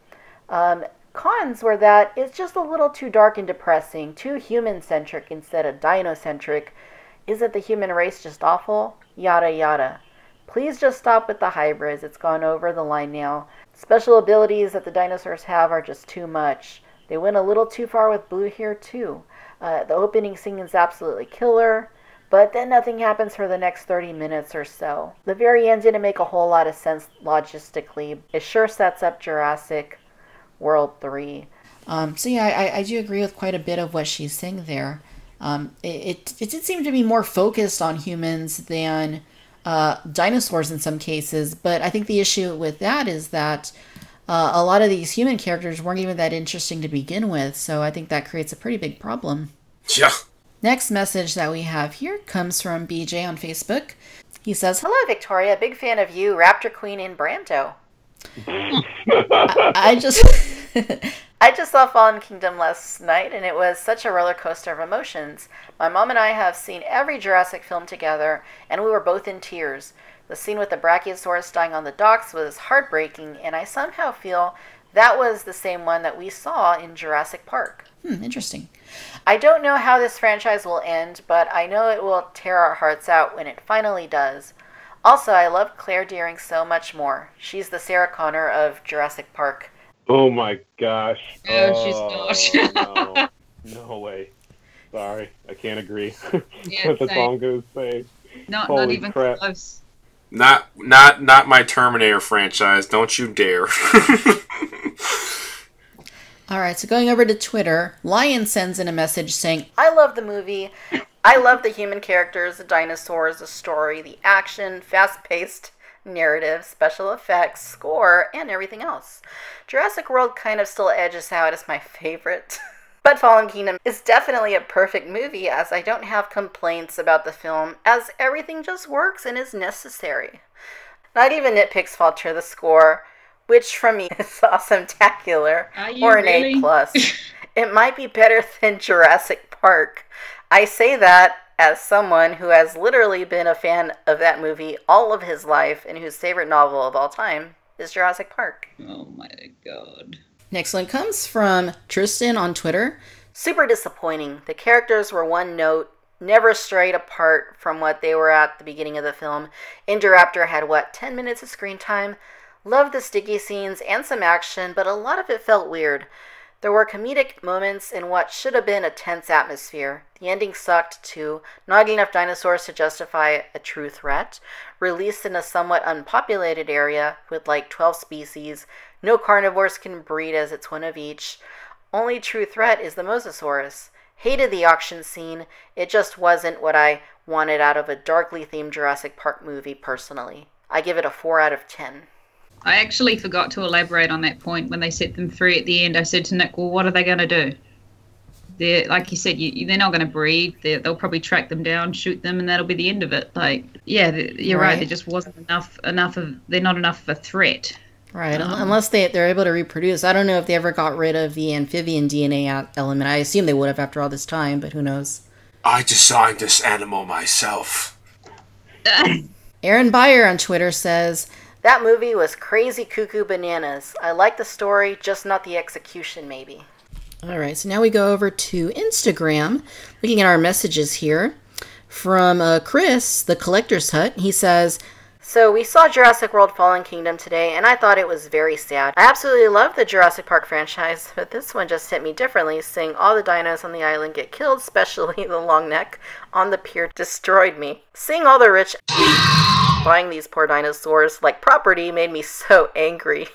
A: Cons were that it's just a little too dark and depressing, too human-centric instead of dino-centric. Isn't the human race just awful? Yada yada. Please just stop with the hybrids. It's gone over the line now. Special abilities that the dinosaurs have are just too much. They went a little too far with Blue here too. The opening scene is absolutely killer, but then nothing happens for the next 30 minutes or so. The very end didn't make a whole lot of sense logistically. It sure sets up Jurassic World 3. So yeah, I do agree with quite a bit of what she's saying there. It did seem to be more focused on humans than dinosaurs in some cases, but I think the issue with that is that a lot of these human characters weren't even that interesting to begin with, so I think that creates a pretty big problem.
C: Yeah.
A: Next message that we have here comes from BJ on Facebook. He says, "Hello, Victoria. Big fan of you, Raptor Queen in Brando. I just I just saw Fallen Kingdom last night, and it was such a roller coaster of emotions. My mom and I have seen every Jurassic film together, and we were both in tears. The scene with the Brachiosaurus dying on the docks was heartbreaking, and I somehow feel that was the same one that we saw in Jurassic Park." Interesting. "I don't know how this franchise will end, but I know it will tear our hearts out when it finally does. Also, I love Claire Dearing so much more. She's the Sarah Connor of Jurassic Park."
D: Oh my gosh.
B: Oh, she's not.
D: No way. Sorry, I can't agree.
B: Yeah,
D: That's all I'm gonna say.
B: Not
D: Holy
B: even
D: crap.
B: close.
C: Not my Terminator franchise. Don't you dare.
A: All right, so going over to Twitter, Lion sends in a message saying, "I love the movie. I love the human characters, the dinosaurs, the story, the action, fast-paced narrative, special effects, score, and everything else. Jurassic World kind of still edges out as my favorite. But Fallen Kingdom is definitely a perfect movie, as I don't have complaints about the film, as everything just works and is necessary. Not even nitpicks falter the score, which from me is awesome-tacular, or an
B: really?
A: A+. It might be better than Jurassic Park. I say that as someone who has literally been a fan of that movie all of his life and whose favorite novel of all time is Jurassic Park.
B: Oh my god.
A: Next one comes from Tristan on Twitter. Super disappointing. The characters were one note, never strayed apart from what they were at the beginning of the film. Indoraptor had, 10 minutes of screen time? Loved the sticky scenes and some action, but a lot of it felt weird. There were comedic moments in what should have been a tense atmosphere. The ending sucked too. Not enough dinosaurs to justify a true threat. Released in a somewhat unpopulated area with 12 species. No carnivores can breed as it's one of each. Only true threat is the Mosasaurus. Hated the auction scene. It just wasn't what I wanted out of a darkly themed Jurassic Park movie personally. I give it a 4 out of 10.
B: I actually forgot to elaborate on that point when they set them free at the end. I said to Nick, well, what are they going to do? They're, like you said, they're not going to breed. They'll probably track them down, shoot them, and that'll be the end of it. You're right. There just wasn't they're not enough of a threat.
A: Right, unless they're able to reproduce. I don't know if they ever got rid of the amphibian DNA element. I assume they would have after all this time, but who knows?
C: I designed this animal myself.
A: Aaron Beyer on Twitter says, that movie was crazy cuckoo bananas. I like the story, just not the execution, maybe. All right, so now we go over to Instagram, looking at our messages here. From Chris, the Collector's Hut, he says, so we saw Jurassic World Fallen Kingdom today, and I thought it was very sad. I absolutely love the Jurassic Park franchise, but this one just hit me differently. Seeing all the dinos on the island get killed, especially the long neck on the pier, destroyed me. Seeing all the rich buying these poor dinosaurs like property made me so angry.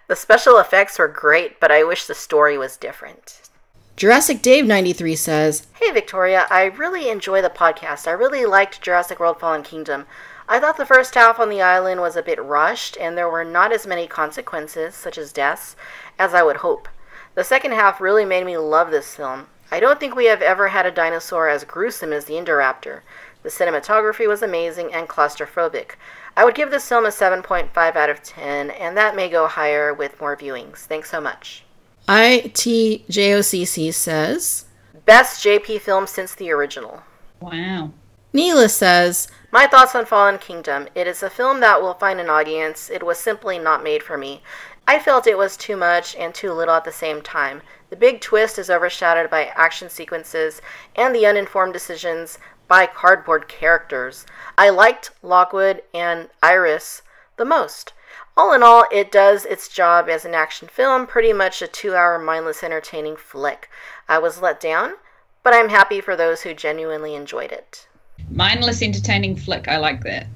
A: The special effects were great, but I wish the story was different. Jurassic Dave 93 says, hey Victoria, I really enjoy the podcast. I really liked Jurassic World Fallen Kingdom. I thought the first half on the island was a bit rushed, and there were not as many consequences, such as deaths, as I would hope. The second half really made me love this film. I don't think we have ever had a dinosaur as gruesome as the Indoraptor. The cinematography was amazing and claustrophobic. I would give this film a 7.5 out of 10, and that may go higher with more viewings. Thanks so much. ITJOCC says, best JP film since the original.
B: Wow.
A: Neela says, my thoughts on Fallen Kingdom. It is a film that will find an audience. It was simply not made for me. I felt it was too much and too little at the same time. The big twist is overshadowed by action sequences and the uninformed decisions by cardboard characters. I liked Lockwood and Iris the most. All in all, it does its job as an action film, pretty much a 2-hour mindless entertaining flick. I was let down, but I'm happy for those who genuinely enjoyed it.
B: Mindless entertaining flick, I like that.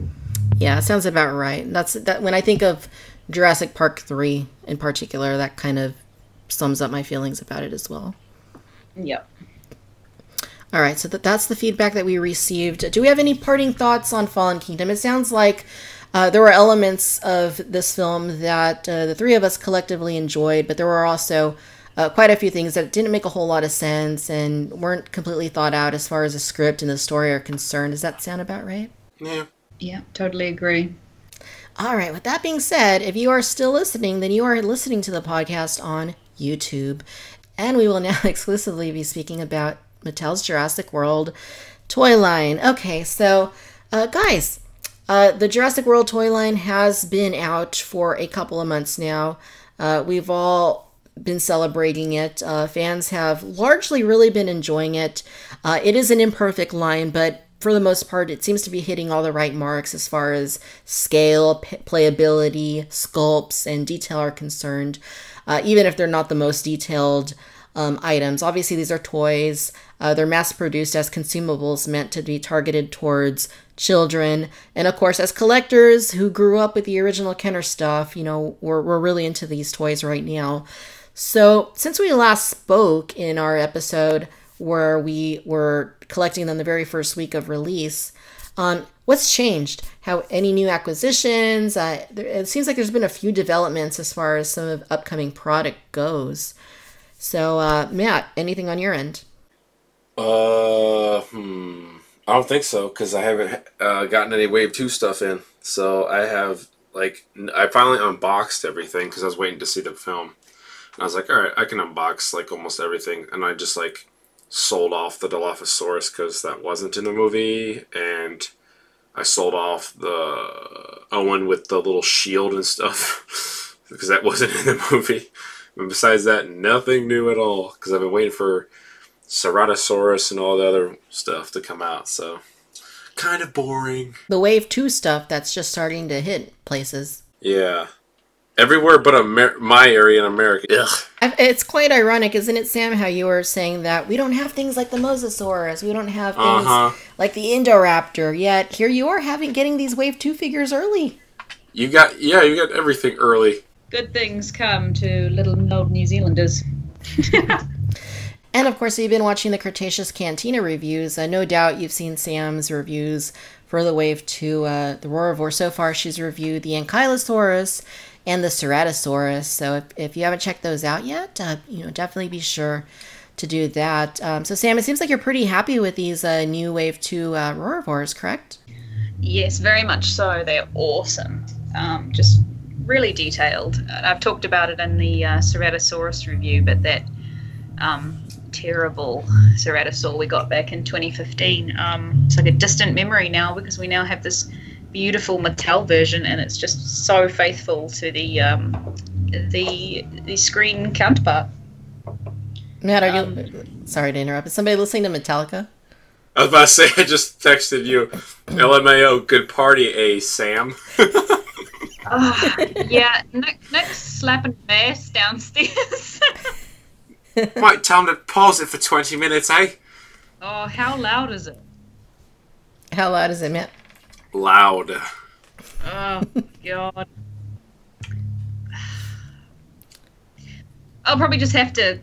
A: Yeah, sounds about right. That's that. When I think of Jurassic Park 3 in particular, that kind of sums up my feelings about it as well.
B: Yep.
A: All right, so that's the feedback that we received. Do we have any parting thoughts on Fallen Kingdom? It sounds like there were elements of this film that the three of us collectively enjoyed, but there were also quite a few things that didn't make a whole lot of sense and weren't completely thought out as far as the script and the story are concerned. Does that sound about right?
C: Yeah.
B: Yeah, totally agree.
A: All right, with that being said, if you are still listening, then you are listening to the podcast on YouTube. And we will now exclusively be speaking about Mattel's Jurassic World toy line. Okay, so guys, the Jurassic World toy line has been out for a couple of months now. We've all been celebrating it. Fans have largely really been enjoying it. It is an imperfect line, but for the most part, it seems to be hitting all the right marks as far as scale, playability, sculpts, and detail are concerned, even if they're not the most detailed items. Obviously, these are toys. They're mass-produced as consumables meant to be targeted towards children. And of course, as collectors who grew up with the original Kenner stuff, you know, we're really into these toys right now. So since we last spoke in our episode where we were collecting them the very first week of release, what's changed? How any new acquisitions? It seems like there's been a few developments as far as some of upcoming product goes. So, Matt, anything on your end?
C: I don't think so, because I haven't gotten any Wave 2 stuff in. So I have, I finally unboxed everything because I was waiting to see the film. And I was like, all right, I can unbox, almost everything. And I just, sold off the Dilophosaurus because that wasn't in the movie, and I sold off the Owen with the little shield and stuff because that wasn't in the movie. But besides that, nothing new at all because I've been waiting for Ceratosaurus and all the other stuff to come out, so kind of boring.
A: The Wave 2 stuff that's just starting to hit places.
C: Yeah. Everywhere but my area in America. Ugh.
A: It's quite ironic, isn't it, Sam, how you were saying that we don't have things like the Mosasaurus, we don't have things like the Indoraptor, yet here you are getting these Wave 2 figures early.
C: You got everything early.
B: Good things come to little old New Zealanders.
A: And of course, you've been watching the Cretaceous Cantina reviews. No doubt you've seen Sam's reviews for the Wave 2, the Roarivore. So far, she's reviewed the Ankylosaurus and the Ceratosaurus. So if you haven't checked those out yet, definitely be sure to do that. So Sam, it seems like you're pretty happy with these new Wave 2 Roarivores, correct?
B: Yes, very much so. They're awesome. Just really detailed. I've talked about it in the Ceratosaurus review, but that terrible Ceratosaur we got back in 2015. It's like a distant memory now because we now have this beautiful Mattel version, and it's just so faithful to the screen counterpart.
A: Matt, are you? Sorry to interrupt. Is somebody listening to Metallica?
C: I was about to say, I just texted you, LMAO, good party, Sam?
B: Yeah, Nick's slapping bass downstairs.
C: Might tell him to pause it for 20 minutes, eh?
B: Oh, how loud is it?
A: How loud is it, Matt?
C: Loud.
B: Oh, God. I'll probably just have to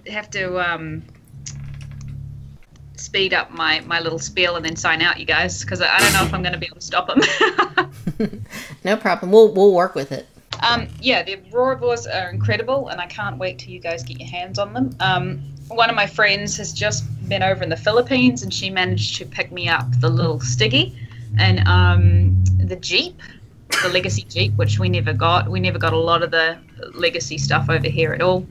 B: speed up my little spiel and then sign out, you guys, because I don't know if I'm going to be able to stop him.
A: No problem. We'll work with it.
B: Yeah, the Roarivores are incredible, and I can't wait till you guys get your hands on them. One of my friends has just been over in the Philippines, and she managed to pick me up the little Stiggy and the Jeep, the Legacy Jeep, which we never got. We never got a lot of the Legacy stuff over here at all.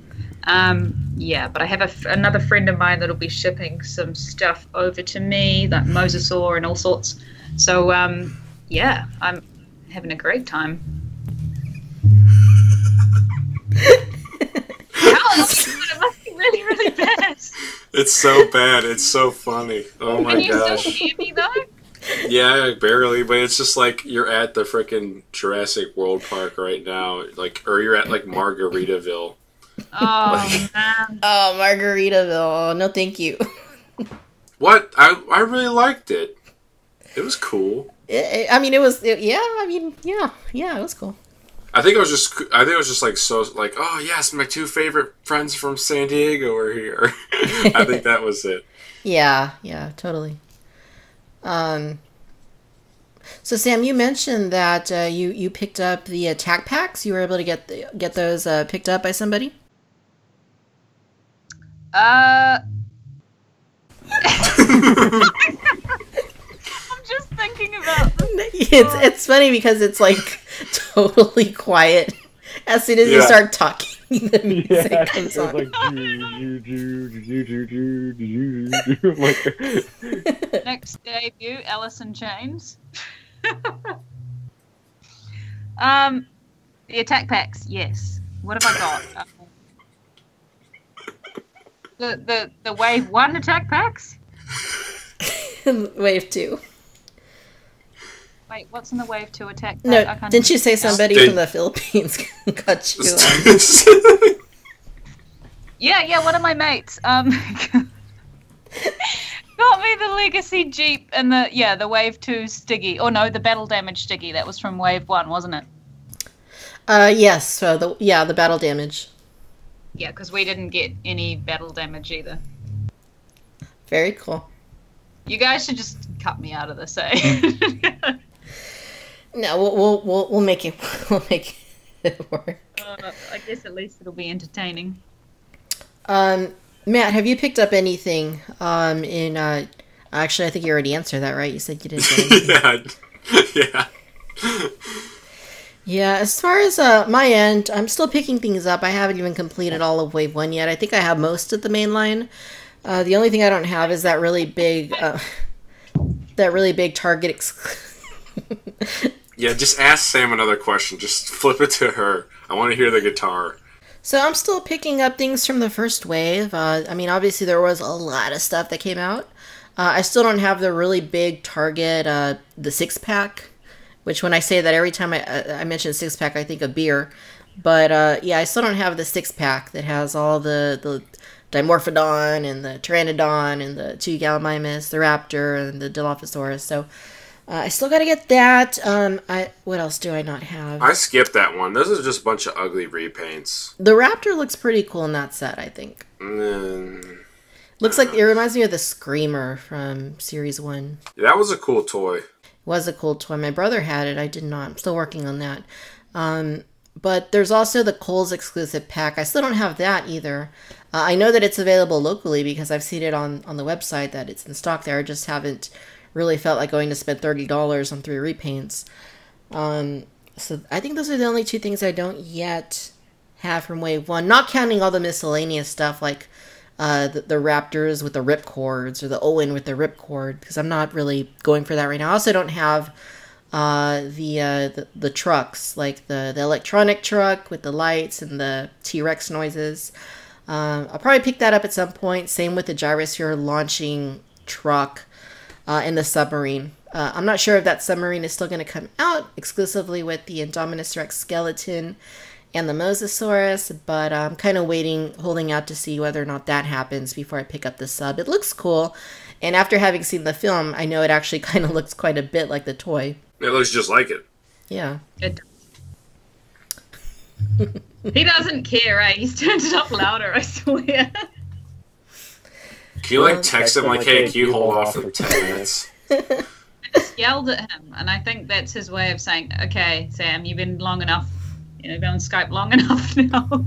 B: Yeah, but I have another friend of mine that'll be shipping some stuff over to me, like Mosasaur and all sorts. So, yeah, I'm having a great time. It must be really, really bad.
C: It's so bad. It's so funny. Oh my gosh.
B: Can you still hear me though?
C: Yeah, barely, but it's just like you're at the freaking Jurassic World Park right now, or you're at like Margaritaville.
B: Oh man.
A: Oh, Margaritaville. Oh, no, thank you.
C: What? I really liked it. It was cool.
A: It was cool.
C: I think it was just like so like, oh yes, my two favorite friends from San Diego are here. I think that was it.
A: Yeah, totally. So Sam, you mentioned that you picked up the attack packs. You were able to get those picked up by somebody.
B: I'm just thinking about this.
A: It's funny because it's like totally quiet. As soon as you start talking, the music comes on.
B: Like, next debut, Alice in Chains. The attack packs, yes. What have I got? The Wave 1 attack packs?
A: Wave 2.
B: Wait, what's in the Wave 2 attack pack?
A: No, didn't you say somebody from the Philippines got you on?
B: Yeah, one of my mates got me the Legacy Jeep and the Wave 2 Stiggy. Oh no, the Battle Damage Stiggy. That was from Wave 1, wasn't it?
A: Yes, so the Battle Damage.
B: Yeah, because we didn't get any Battle Damage either.
A: Very cool.
B: You guys should just cut me out of this, eh?
A: No, we'll make it. We'll make it work.
B: I guess at least it'll be entertaining.
A: Matt, have you picked up anything? Actually, I think you already answered that, right? You said you didn't get anything.
C: Yeah.
A: Yeah. As far as my end, I'm still picking things up. I haven't even completed all of Wave 1 yet. I think I have most of the main line. The only thing I don't have is that really big Target.
C: Yeah, just ask Sam another question. Just flip it to her. I want to hear the guitar.
A: So I'm still picking up things from the first wave. I mean, obviously there was a lot of stuff that came out. I still don't have the really big Target, the 6-pack, which when I say that every time I mention 6-pack, I think of beer. But yeah, I still don't have the 6-pack that has all the Dimorphodon and the Pteranodon and the 2 Gallimimus, the Raptor and the Dilophosaurus. So I still got to get that. What else do I not have?
C: I skipped that one. This is just a bunch of ugly repaints.
A: The Raptor looks pretty cool in that set, I think. Looks like it reminds me of the Screamer from Series 1.
C: Yeah, that was a cool toy.
A: It was a cool toy. My brother had it. I did not. I'm still working on that. But there's also the Kohl's exclusive pack. I still don't have that either. I know that it's available locally because I've seen it on the website that it's in stock there. I just haven't really felt like going to spend $30 on 3 repaints. So I think those are the only 2 things I don't yet have from Wave 1. Not counting all the miscellaneous stuff like the Raptors with the ripcords or the Owen with the ripcord, because I'm not really going for that right now. I also don't have the trucks, like the electronic truck with the lights and the T-Rex noises. I'll probably pick that up at some point. Same with the Gyrosphere launching truck and the submarine. I'm not sure if that submarine is still going to come out exclusively with the Indominus Rex skeleton and the Mosasaurus, but I'm kind of holding out to see whether or not that happens before I pick up the sub. It looks cool, and after having seen the film, I know it actually kind of looks quite a bit like the toy.
C: It looks just like it.
A: Yeah.
B: He doesn't care, eh? He's turned it up louder, I swear.
C: Can you text him hey, can you hold off for 10 minutes?
B: I just yelled at him, and I think that's his way of saying, okay, Sam, you've been long enough. You've been on Skype long enough now.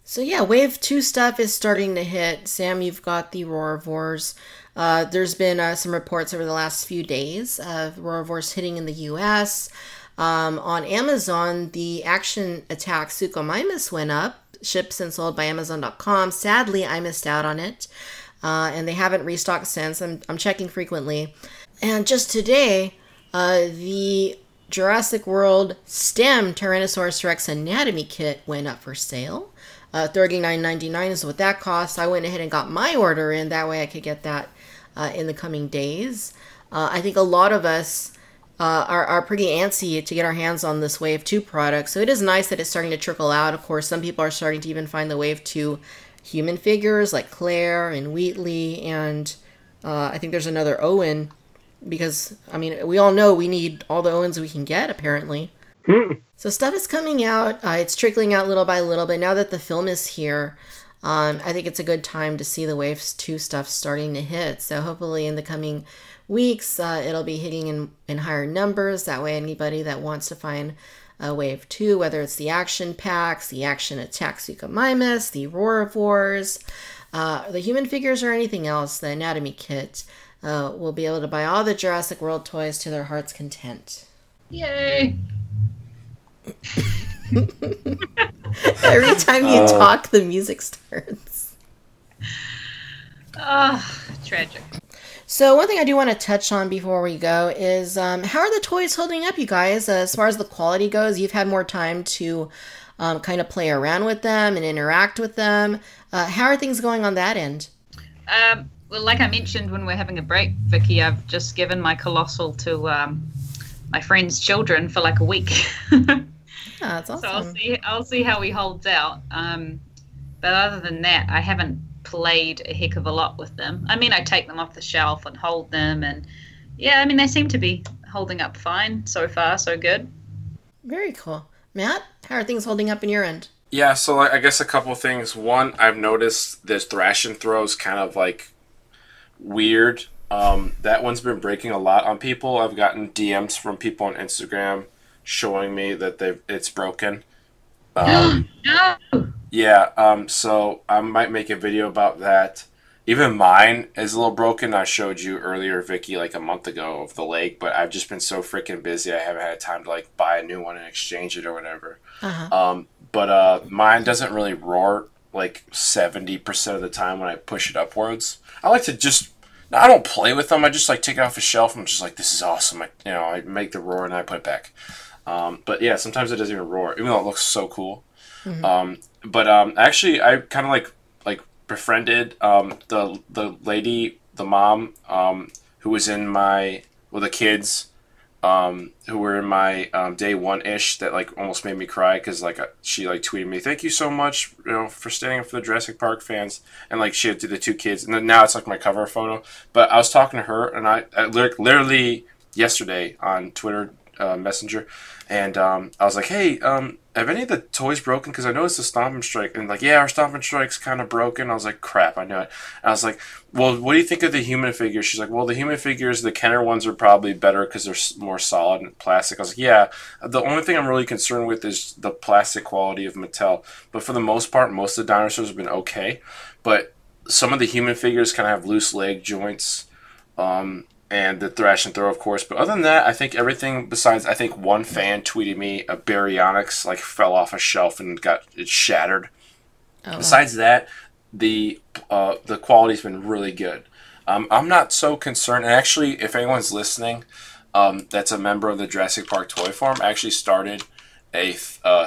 A: So yeah, Wave 2 stuff is starting to hit. Sam, you've got the Roarvors. There's been some reports over the last few days of Roarvors hitting in the U.S. On Amazon, the Action Attack Suchomimus went up, shipped and sold by Amazon.com. Sadly, I missed out on it, and they haven't restocked since. I'm checking frequently. And just today, the Jurassic World STEM Tyrannosaurus Rex Anatomy Kit went up for sale. $39.99 is what that costs. I went ahead and got my order in. That way I could get that in the coming days. I think a lot of us are pretty antsy to get our hands on this Wave 2 product. So it is nice that it's starting to trickle out. Of course, some people are starting to even find the Wave 2 human figures like Claire and Wheatley. And I think there's another Owen. Because, I mean, we all know we need all the Owens we can get, apparently. So stuff is coming out. It's trickling out little by little. But now that the film is here, I think it's a good time to see the Wave 2 stuff starting to hit. So hopefully in the coming weeks, it'll be hitting in higher numbers. That way anybody that wants to find Wave 2, whether it's the action packs, the action attack Suchomimus, the Roarvors, the human figures or anything else, the anatomy kit, will be able to buy all the Jurassic World toys to their heart's content.
B: Yay!
A: Every time you talk, the music starts.
B: Tragic.
A: So one thing I do want to touch on before we go is how are the toys holding up, you guys? As far as the quality goes, you've had more time to kind of play around with them and interact with them. How are things going on that end?
B: Well, like I mentioned when we're having a break, Vicky, I've just given my Colossal to my friend's children for like a week.
A: Yeah, that's awesome.
B: So I'll see how he holds out. But other than that, I haven't played a heck of a lot with them. I mean, I take them off the shelf and hold them, and yeah, I mean, they seem to be holding up fine so far, so good.
A: Very cool. Matt, how are things holding up in your end?
C: Yeah, so I guess a couple things. One, I've noticed this thrash and throws kind of weird. That one's been breaking a lot on people. I've gotten DMs from people on Instagram showing me that it's broken.
B: No!
C: Yeah, so I might make a video about that. Even mine is a little broken. I showed you earlier, Vicky, a month ago of the lake, but I've just been so freaking busy. I haven't had time to buy a new one and exchange it or whatever.
A: Uh-huh.
C: But mine doesn't really roar like 70% of the time when I push it upwards. I like to just, I don't play with them. I just like take it off the shelf. I'm just like, this is awesome. I make the roar and I put it back. But yeah, sometimes it doesn't even roar, even though it looks so cool. Mm-hmm. Actually, I kind of like befriended the lady, the mom, who was in the kids. Who were in my day one-ish that like almost made me cry because like she like tweeted me, thank you so much for standing up for the Jurassic Park fans, and like she had the two kids, and then now it's like my cover photo. But I was talking to her, and I literally yesterday on Twitter Messenger, and I was like, hey, have any of the toys broken? Because I noticed the Stompin' Strike, and like, yeah, our Stompin' Strike's kind of broken. I was like, crap, I knew it. And I was like, well, what do you think of the human figures? She's like, well, the human figures, the Kenner ones are probably better because they're more solid and plastic. I was like, yeah, the only thing I'm really concerned with is the plastic quality of Mattel. But for the most part, most of the dinosaurs have been okay. But some of the human figures kind of have loose leg joints. And the thrash and throw, of course. But other than that, I think everything besides, I think one fan tweeted me a Baryonyx like fell off a shelf and it shattered. Oh. Besides that, the quality's been really good. I'm not so concerned. And actually, if anyone's listening, that's a member of the Jurassic Park Toy Forum, I actually started a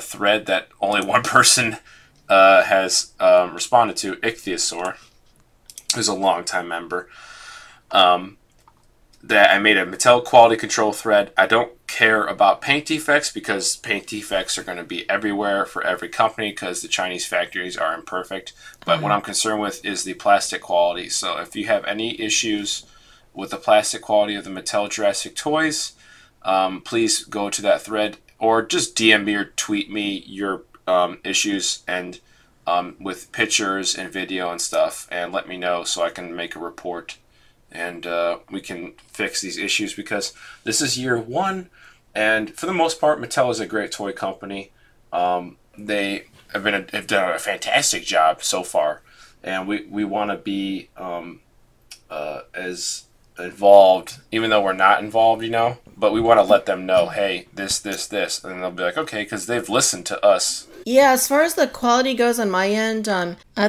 C: thread that only one person has responded to, Ichthyosaur, who's a longtime member. That I made a Mattel quality control thread. I don't care about paint defects because paint defects are going to be everywhere for every company because the Chinese factories are imperfect. But what I'm concerned with is the plastic quality. So if you have any issues with the plastic quality of the Mattel Jurassic toys, please go to that thread or just DM me or tweet me your issues and with pictures and video and stuff, and let me know so I can make a report. And we can fix these issues because this is year one. And for the most part, Mattel is a great toy company. They have done a fantastic job so far. And we want to be as involved, even though we're not involved, But we want to let them know, hey, this. And they'll be like, okay, because they've listened to us.
A: Yeah, as far as the quality goes on my end,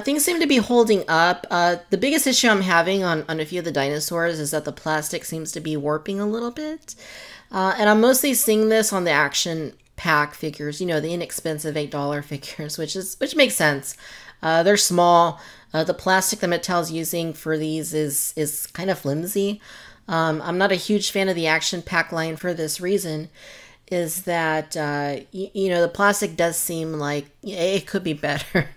A: things seem to be holding up. The biggest issue I'm having on a few of the dinosaurs is that the plastic seems to be warping a little bit. And I'm mostly seeing this on the action pack figures, the inexpensive $8 figures, which makes sense. They're small. The plastic that Mattel's using for these is kind of flimsy. I'm not a huge fan of the action pack line for this reason. Is that, the plastic does seem like it could be better.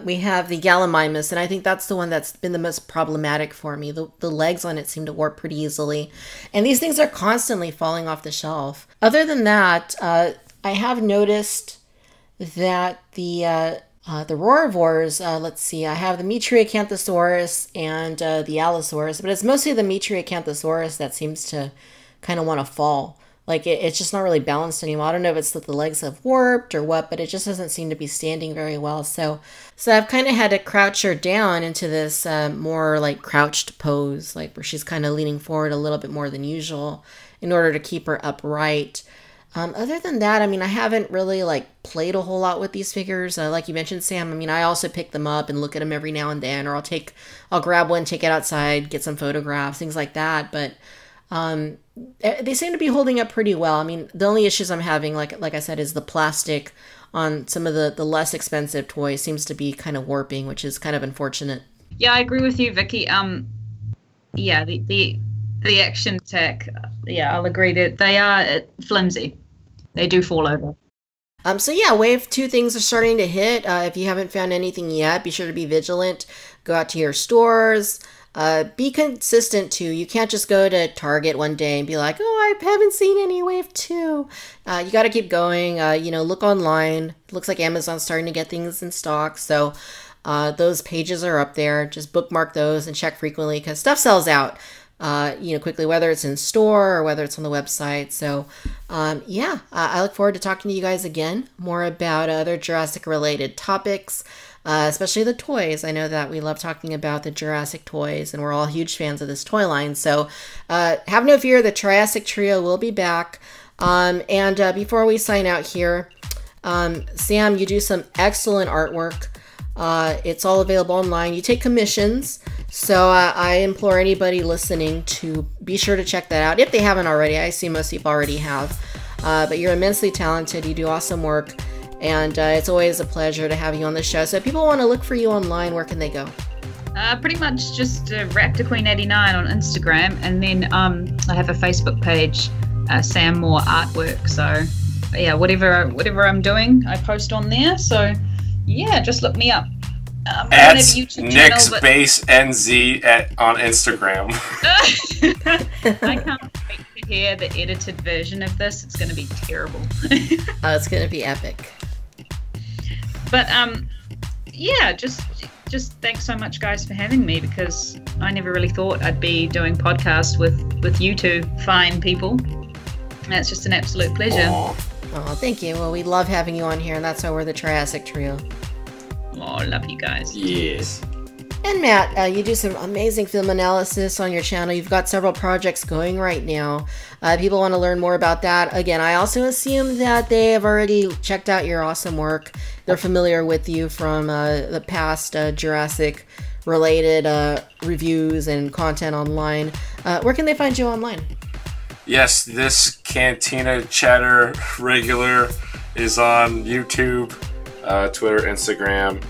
A: We have the Gallimimus, and I think that's the one that's been the most problematic for me. The legs on it seem to warp pretty easily. And these things are constantly falling off the shelf. Other than that, I have noticed that the Roarivores, let's see, I have the Metriacanthosaurus and the Allosaurus, but it's mostly the Metriacanthosaurus that seems to kind of want to fall. Like, it's just not really balanced anymore. I don't know if it's that the legs have warped or what, but it just doesn't seem to be standing very well. So I've kind of had to crouch her down into this more, like, crouched pose, like, where she's kind of leaning forward a little bit more than usual in order to keep her upright. Other than that, I haven't really, played a whole lot with these figures. Like you mentioned, Sam, I also pick them up and look at them every now and then, or I'll grab one, take it outside, get some photographs, things like that, but they seem to be holding up pretty well. The only issues I'm having, like I said, is the plastic on some of the less expensive toys seems to be kind of warping, which is kind of unfortunate.
B: Yeah, I agree with you, Vicky. Yeah, the action tech, yeah, I'll agree that they are flimsy. They do fall over.
A: So yeah, Wave 2 things are starting to hit. If you haven't found anything yet, be sure to be vigilant. Go out to your stores. Be consistent too. You can't just go to Target one day and be like, oh, I haven't seen any Wave 2. You got to keep going. Look online. It looks like Amazon's starting to get things in stock. So those pages are up there. Just bookmark those and check frequently because stuff sells out. Quickly, whether it's in store or whether it's on the website. So, I look forward to talking to you guys again more about other Jurassic related topics, especially the toys. I know that we love talking about the Jurassic toys and we're all huge fans of this toy line. So, have no fear, the Triassic Trio will be back. And before we sign out here, Sam, you do some excellent artwork. It's all available online. You take commissions, so I implore anybody listening to be sure to check that out if they haven't already. I see most people already have. But you're immensely talented. You do awesome work. And it's always a pleasure to have you on the show. So if people want to look for you online, where can they go?
B: Pretty much just Raptor Queen89 on Instagram. And then I have a Facebook page, Sam Moore Artwork. So yeah, whatever I'm doing, I post on there. So yeah, just look me up.
C: At Nick's Base NZ on Instagram.
B: I can't wait to hear the edited version of this. It's going to be terrible.
A: Oh, it's going to be epic.
B: But yeah, just thanks so much, guys, for having me, because I never really thought I'd be doing podcasts with you two fine people. And it's just an absolute pleasure.
C: Aww.
A: Oh, thank you. Well, we love having you on here, and that's why we're the Triassic Trio.
B: Oh, I love you guys.
C: Yes.
A: And Matt, you do some amazing film analysis on your channel. You've got several projects going right now. People want to learn more about that. Again, I also assume that they have already checked out your awesome work. They're familiar with you from the past Jurassic-related reviews and content online. Where can they find you online?
C: Yes, this Cantina Chatter regular is on YouTube, Twitter, Instagram,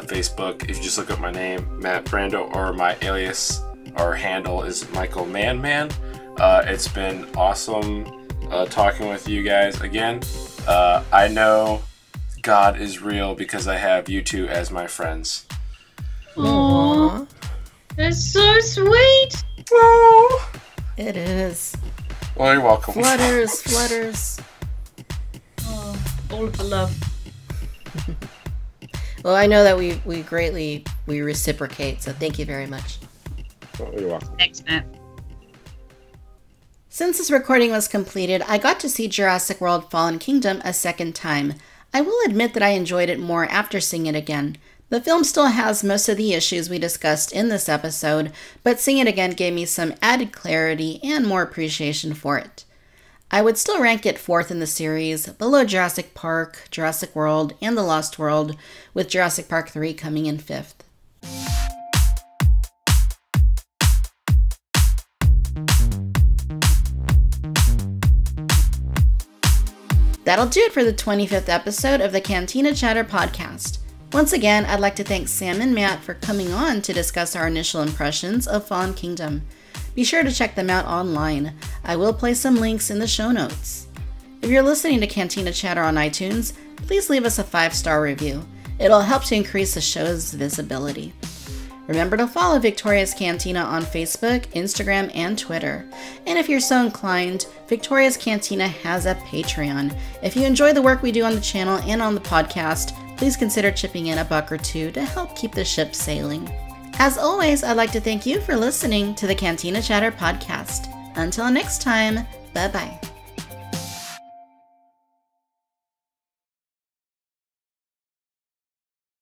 C: Facebook. If you just look up my name, Matt Brando, or my alias or handle is Michael Man. It's been awesome talking with you guys again. I know God is real because I have you two as my friends.
B: Aww. That's so sweet.
C: Oh.
A: It is.
C: Well, you're welcome.
A: Flutters.
B: Oh, all of the love.
A: Well, I know that we greatly reciprocate, so thank you very much.
D: Oh, you're welcome.
B: Thanks, Matt.
A: Since this recording was completed, I got to see Jurassic World Fallen Kingdom a second time. I will admit that I enjoyed it more after seeing it again. The film still has most of the issues we discussed in this episode, but seeing it again gave me some added clarity and more appreciation for it. I would still rank it fourth in the series, below Jurassic Park, Jurassic World, and The Lost World, with Jurassic Park 3 coming in fifth. That'll do it for the 25th episode of the Cantina Chatter Podcast. Once again, I'd like to thank Sam and Matt for coming on to discuss our initial impressions of Fallen Kingdom. Be sure to check them out online. I will place some links in the show notes. If you're listening to Cantina Chatter on iTunes, please leave us a 5-star review. It'll help to increase the show's visibility. Remember to follow Victoria's Cantina on Facebook, Instagram, and Twitter. And if you're so inclined, Victoria's Cantina has a Patreon. If you enjoy the work we do on the channel and on the podcast, please consider chipping in $1 or $2 to help keep the ship sailing. As always, I'd like to thank you for listening to the Cantina Chatter Podcast. Until next time, bye-bye.